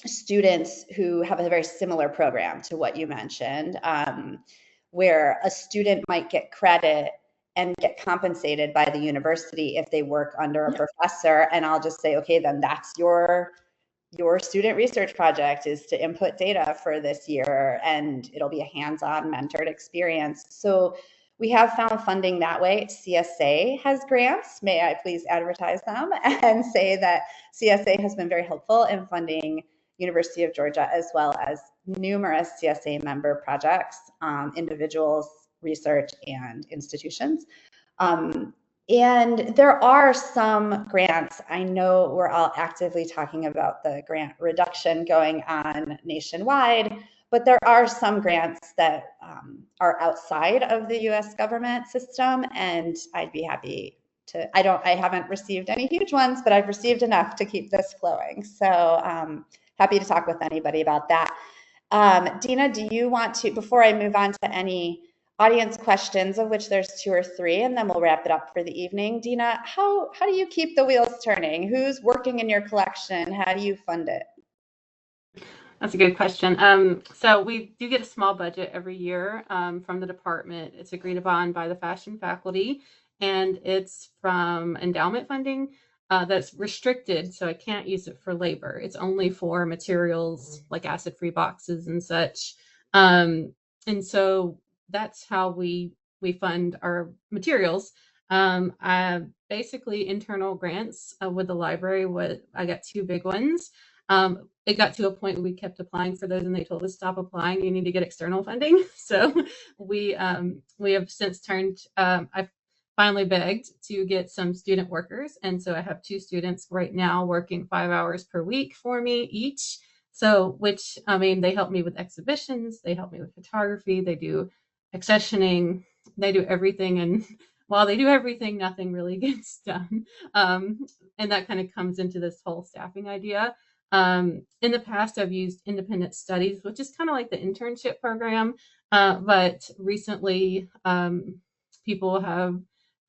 A: students who have a very similar program to what you mentioned, where a student might get credit and get compensated by the university if they work under a professor. And I'll just say, okay, then that's your student research project is to input data for this year, and it'll be a hands-on mentored experience. So we have found funding that way. CSA has grants. May I please advertise them and say that CSA has been very helpful in funding University of Georgia, as well as numerous CSA member projects, individuals, research, and institutions. And there are some grants. I know we're all actively talking about the grant reduction going on nationwide, but there are some grants that are outside of the US government system, and I'd be happy to, I haven't received any huge ones, but I've received enough to keep this flowing. So happy to talk with anybody about that. Dina, do you want to, before I move on to any audience questions, of which there's 2 or 3, and then we'll wrap it up for the evening. Dina, how do you keep the wheels turning? Who's working in your collection? How do you fund it?
D: That's a good question. So we do get a small budget every year from the department. It's agreed upon by the fashion faculty, and it's from endowment funding that's restricted, so I can't use it for labor. It's only for materials like acid-free boxes and such. And so that's how we fund our materials. Basically internal grants with the library. I got 2 big ones. It got to a point where we kept applying for those, and they told us stop applying. You need to get external funding. So we have since turned. I've finally begged to get some student workers, and so I have 2 students right now working 5 hours per week for me each. So, which I mean, they help me with exhibitions, they help me with photography, they do accessioning, they do everything, and while they do everything, nothing really gets done. And that kind of comes into this whole staffing idea. In the past, I've used independent studies, which is kind of like the internship program. But recently, people have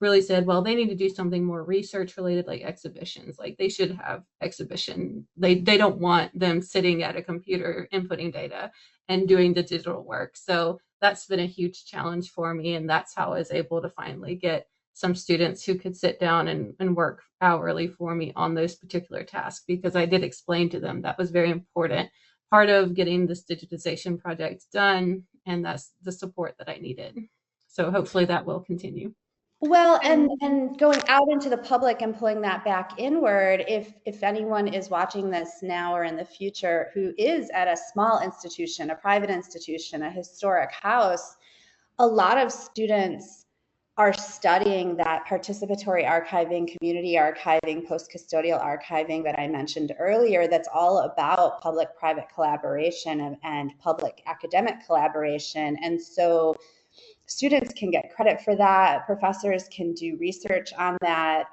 D: really said, well, they need to do something more research related, like exhibitions. Like they should have exhibition. They don't want them sitting at a computer inputting data and doing the digital work. So that's been a huge challenge for me. And that's how I was able to finally get some students who could sit down and work hourly for me on those particular tasks, because I did explain to them that was very important part of getting this digitization project done, and that's the support that I needed. So hopefully that will continue.
A: Well, and going out into the public and pulling that back inward, if anyone is watching this now or in the future who is at a small institution, a private institution, a historic house, a lot of students are studying that participatory archiving, community archiving, post-custodial archiving that I mentioned earlier, that's all about public-private collaboration and public academic collaboration. And so students can get credit for that, professors can do research on that,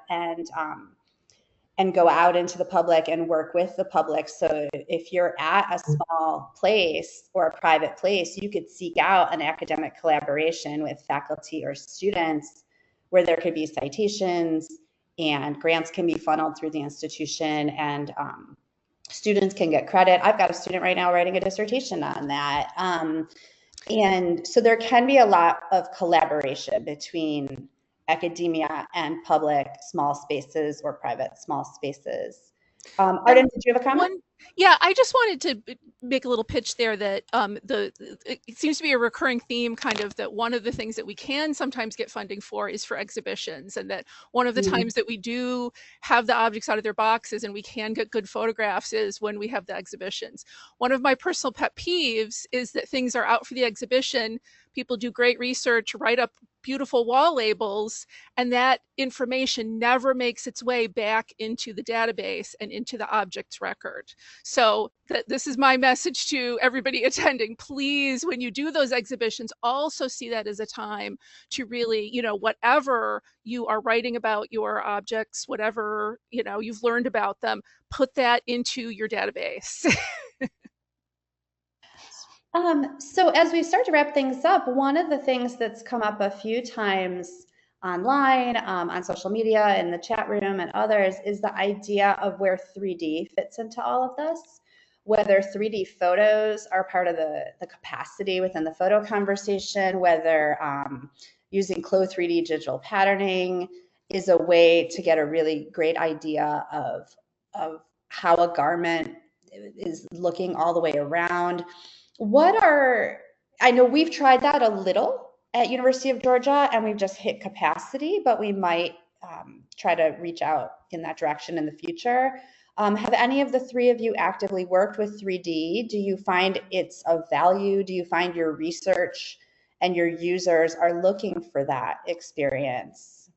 A: and go out into the public and work with the public. So if you're at a small place or a private place, you could seek out an academic collaboration with faculty or students where there could be citations and grants can be funneled through the institution, and students can get credit. I've got a student right now writing a dissertation on that. And so there can be a lot of collaboration between academia and public small spaces or private small spaces. Arden, did you have a comment?
B: Yeah, I just wanted to make a little pitch there that it seems to be a recurring theme, kind of, that one of the things that we can sometimes get funding for is for exhibitions, and that one of the times that we do have the objects out of their boxes and we can get good photographs is when we have the exhibitions. One of my personal pet peeves is that things are out for the exhibition, people do great research, write up beautiful wall labels, and that information never makes its way back into the database and into the objects record. So this is my message to everybody attending. Please, when you do those exhibitions, also see that as a time to really, whatever you are writing about your objects, whatever, you've learned about them, put that into your database.
A: So as we start to wrap things up, one of the things that's come up a few times online, on social media, in the chat room and others, is the idea of where 3D fits into all of this. Whether 3D photos are part of the capacity within the photo conversation, whether using Clo3D digital patterning is a way to get a really great idea of how a garment is looking all the way around. I know we've tried that a little at University of Georgia and we've just hit capacity, but we might try to reach out in that direction in the future. Have any of the three of you actively worked with 3D? Do you find it's of value? Do you find your research and your users are looking for that experience?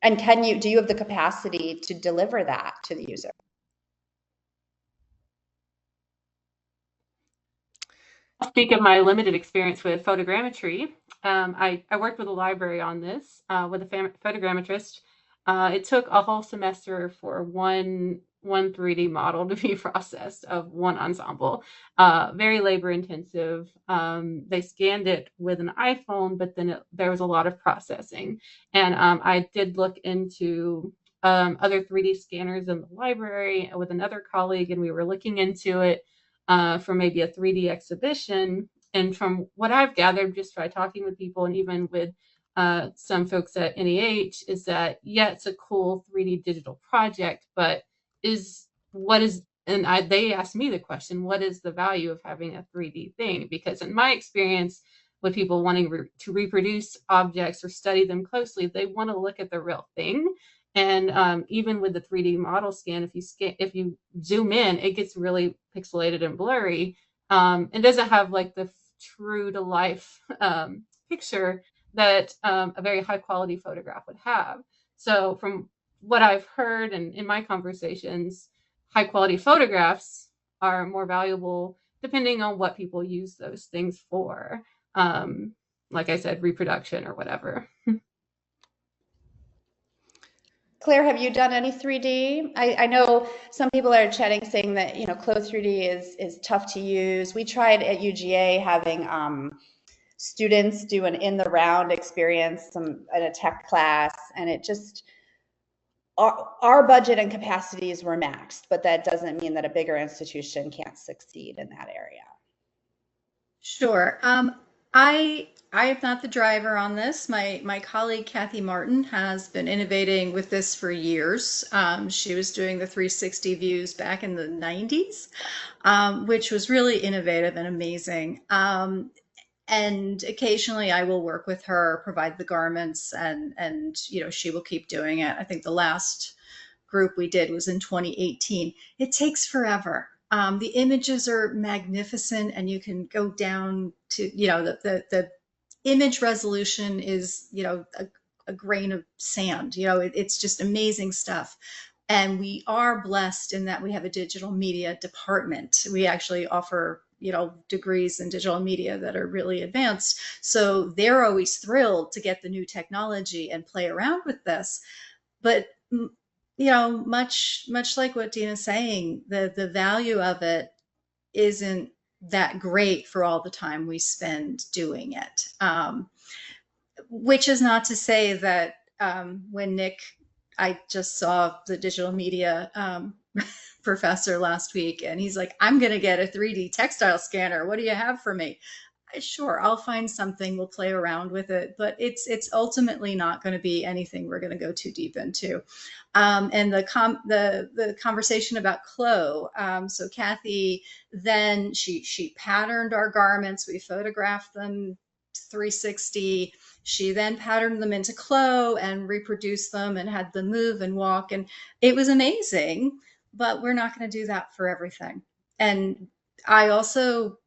A: And do you have the capacity to deliver that to the user?
D: I'll speak of my limited experience with photogrammetry. I worked with a library on this with a photogrammetrist. It took a whole semester for one 3D model to be processed of one ensemble. Very labor intensive. They scanned it with an iPhone, but then there was a lot of processing. And I did look into other 3D scanners in the library with another colleague, and we were looking into it for maybe a 3D exhibition. And from what I've gathered just by talking with people and even with some folks at NEH is that, yeah, it's a cool 3D digital project, but they asked me the question, what is the value of having a 3D thing? Because in my experience with people wanting to reproduce objects or study them closely, they want to look at the real thing. And even with the 3D model scan, if you zoom in, it gets really pixelated and blurry. It doesn't have like the true to life picture that a very high quality photograph would have. So from what I've heard and in my conversations, high quality photographs are more valuable depending on what people use those things for. Like I said, reproduction or whatever.
A: Claire, have you done any 3D? I know some people are chatting saying that, Clo3D is tough to use. We tried at UGA having students do an in the round experience in a tech class, and it just, our budget and capacities were maxed, but that doesn't mean that a bigger institution can't succeed in that area.
C: Sure. I am not the driver on this. My colleague Kathy Martin has been innovating with this for years. She was doing the 360 views back in the 90s, which was really innovative and amazing. And occasionally I will work with her, provide the garments, and she will keep doing it. I think the last group we did was in 2018. It takes forever. The images are magnificent, and you can go down to, the image resolution is, a grain of sand. It's just amazing stuff. And we are blessed in that we have a digital media department. We actually offer, degrees in digital media that are really advanced. So they're always thrilled to get the new technology and play around with this. But much like what Dina's saying, the value of it isn't that great for all the time we spend doing it. Which is not to say that when I just saw the digital media professor last week, and he's like, I'm going to get a 3D textile scanner. What do you have for me? Sure, I'll find something. We'll play around with it, but it's ultimately not going to be anything we're going to go too deep into. And the conversation about Clo. So Kathy, then she patterned our garments. We photographed them 360. She then patterned them into Clo and reproduced them and had them move and walk, and it was amazing. But we're not going to do that for everything. And I also,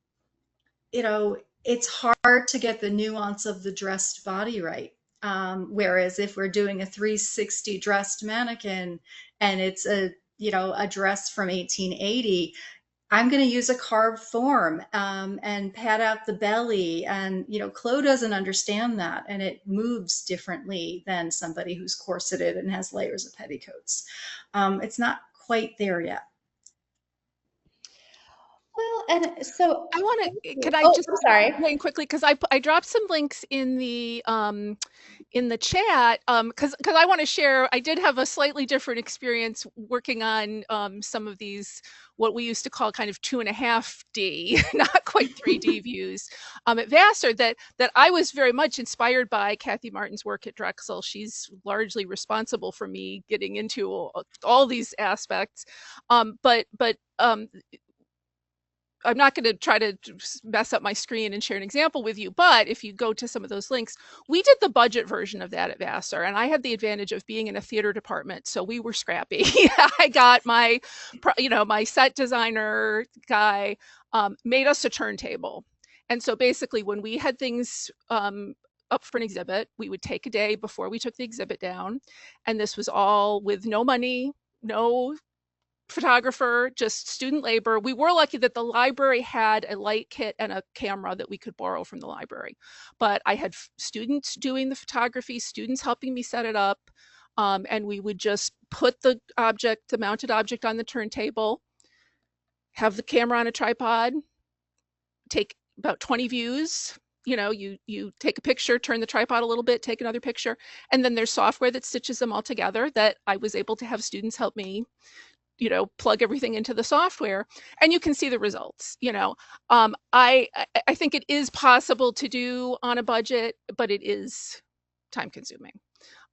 C: it's hard to get the nuance of the dressed body right. Whereas if we're doing a 360 dressed mannequin and it's a dress from 1880, I'm going to use a carved form and pad out the belly. And, Clo doesn't understand that. And it moves differently than somebody who's corseted and has layers of petticoats. It's not quite there yet.
A: Well, and so
B: I want to, can I
A: oh,
B: just
A: I'm sorry.
B: explain quickly, because I dropped some links in the chat, because I want to share. I did have a slightly different experience working on some of these, what we used to call kind of 2.5D, not quite 3D views at Vassar, that I was very much inspired by Kathy Martin's work at Drexel. She's largely responsible for me getting into all these aspects, but I'm not going to try to mess up my screen and share an example with you, but if you go to some of those links, we did the budget version of that at Vassar, and I had the advantage of being in a theater department, so we were scrappy. I got my, my set designer guy made us a turntable, and so basically when we had things up for an exhibit, we would take a day before we took the exhibit down, and this was all with no money, no photographer, just student labor. We were lucky that the library had a light kit and a camera that we could borrow from the library. But I had students doing the photography, students helping me set it up. And we would just put the mounted object on the turntable, have the camera on a tripod, take about 20 views. You take a picture, turn the tripod a little bit, take another picture. And then there's software that stitches them all together that I was able to have students help me plug everything into the software, and you can see the results. I think it is possible to do on a budget, but it is time consuming.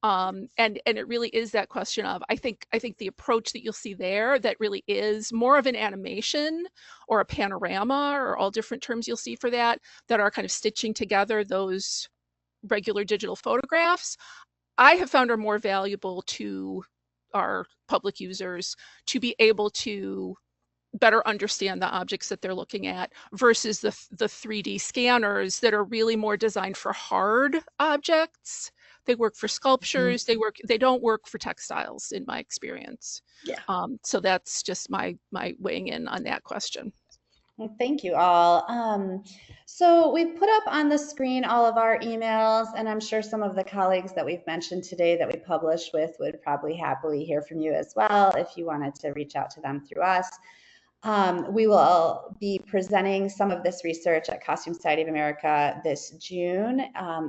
B: And it really is that question of, I think the approach that you'll see there that really is more of an animation or a panorama, or all different terms you'll see for that are kind of stitching together those regular digital photographs, I have found are more valuable to our public users to be able to better understand the objects that they're looking at, versus the 3D scanners that are really more designed for hard objects. They work for sculptures. They don't work for textiles, in my experience.
A: Yeah.
B: So that's just my weighing in on that question.
A: Well, thank you all. So we've put up on the screen all of our emails, and I'm sure some of the colleagues that we've mentioned today that we published with would probably happily hear from you as well if you wanted to reach out to them through us. We will be presenting some of this research at Costume Society of America this June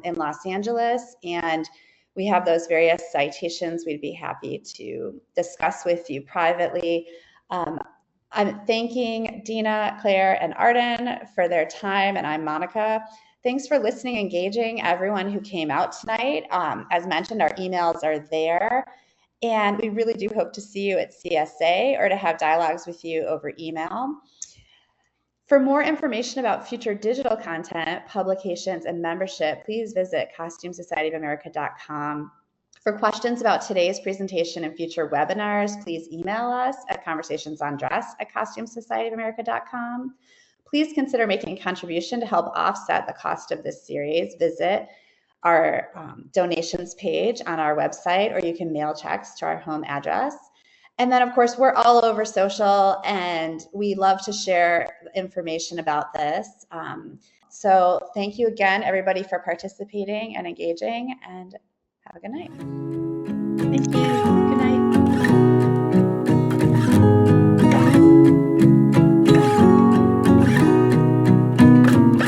A: in Los Angeles, and we have those various citations we'd be happy to discuss with you privately. I'm thanking Dina, Claire, and Arden for their time, and I'm Monica. Thanks for listening, engaging, everyone who came out tonight. As mentioned, our emails are there, and we really do hope to see you at CSA or to have dialogues with you over email. For more information about future digital content, publications, and membership, please visit costumesocietyofamerica.com. For questions about today's presentation and future webinars, please email us at conversationsondress@costumesocietyofamerica.com. Please consider making a contribution to help offset the cost of this series. Visit our donations page on our website, or you can mail checks to our home address. And then, of course, we're all over social, and we love to share information about this. So thank you again, everybody, for participating and engaging, and have a good night.
C: Thank you.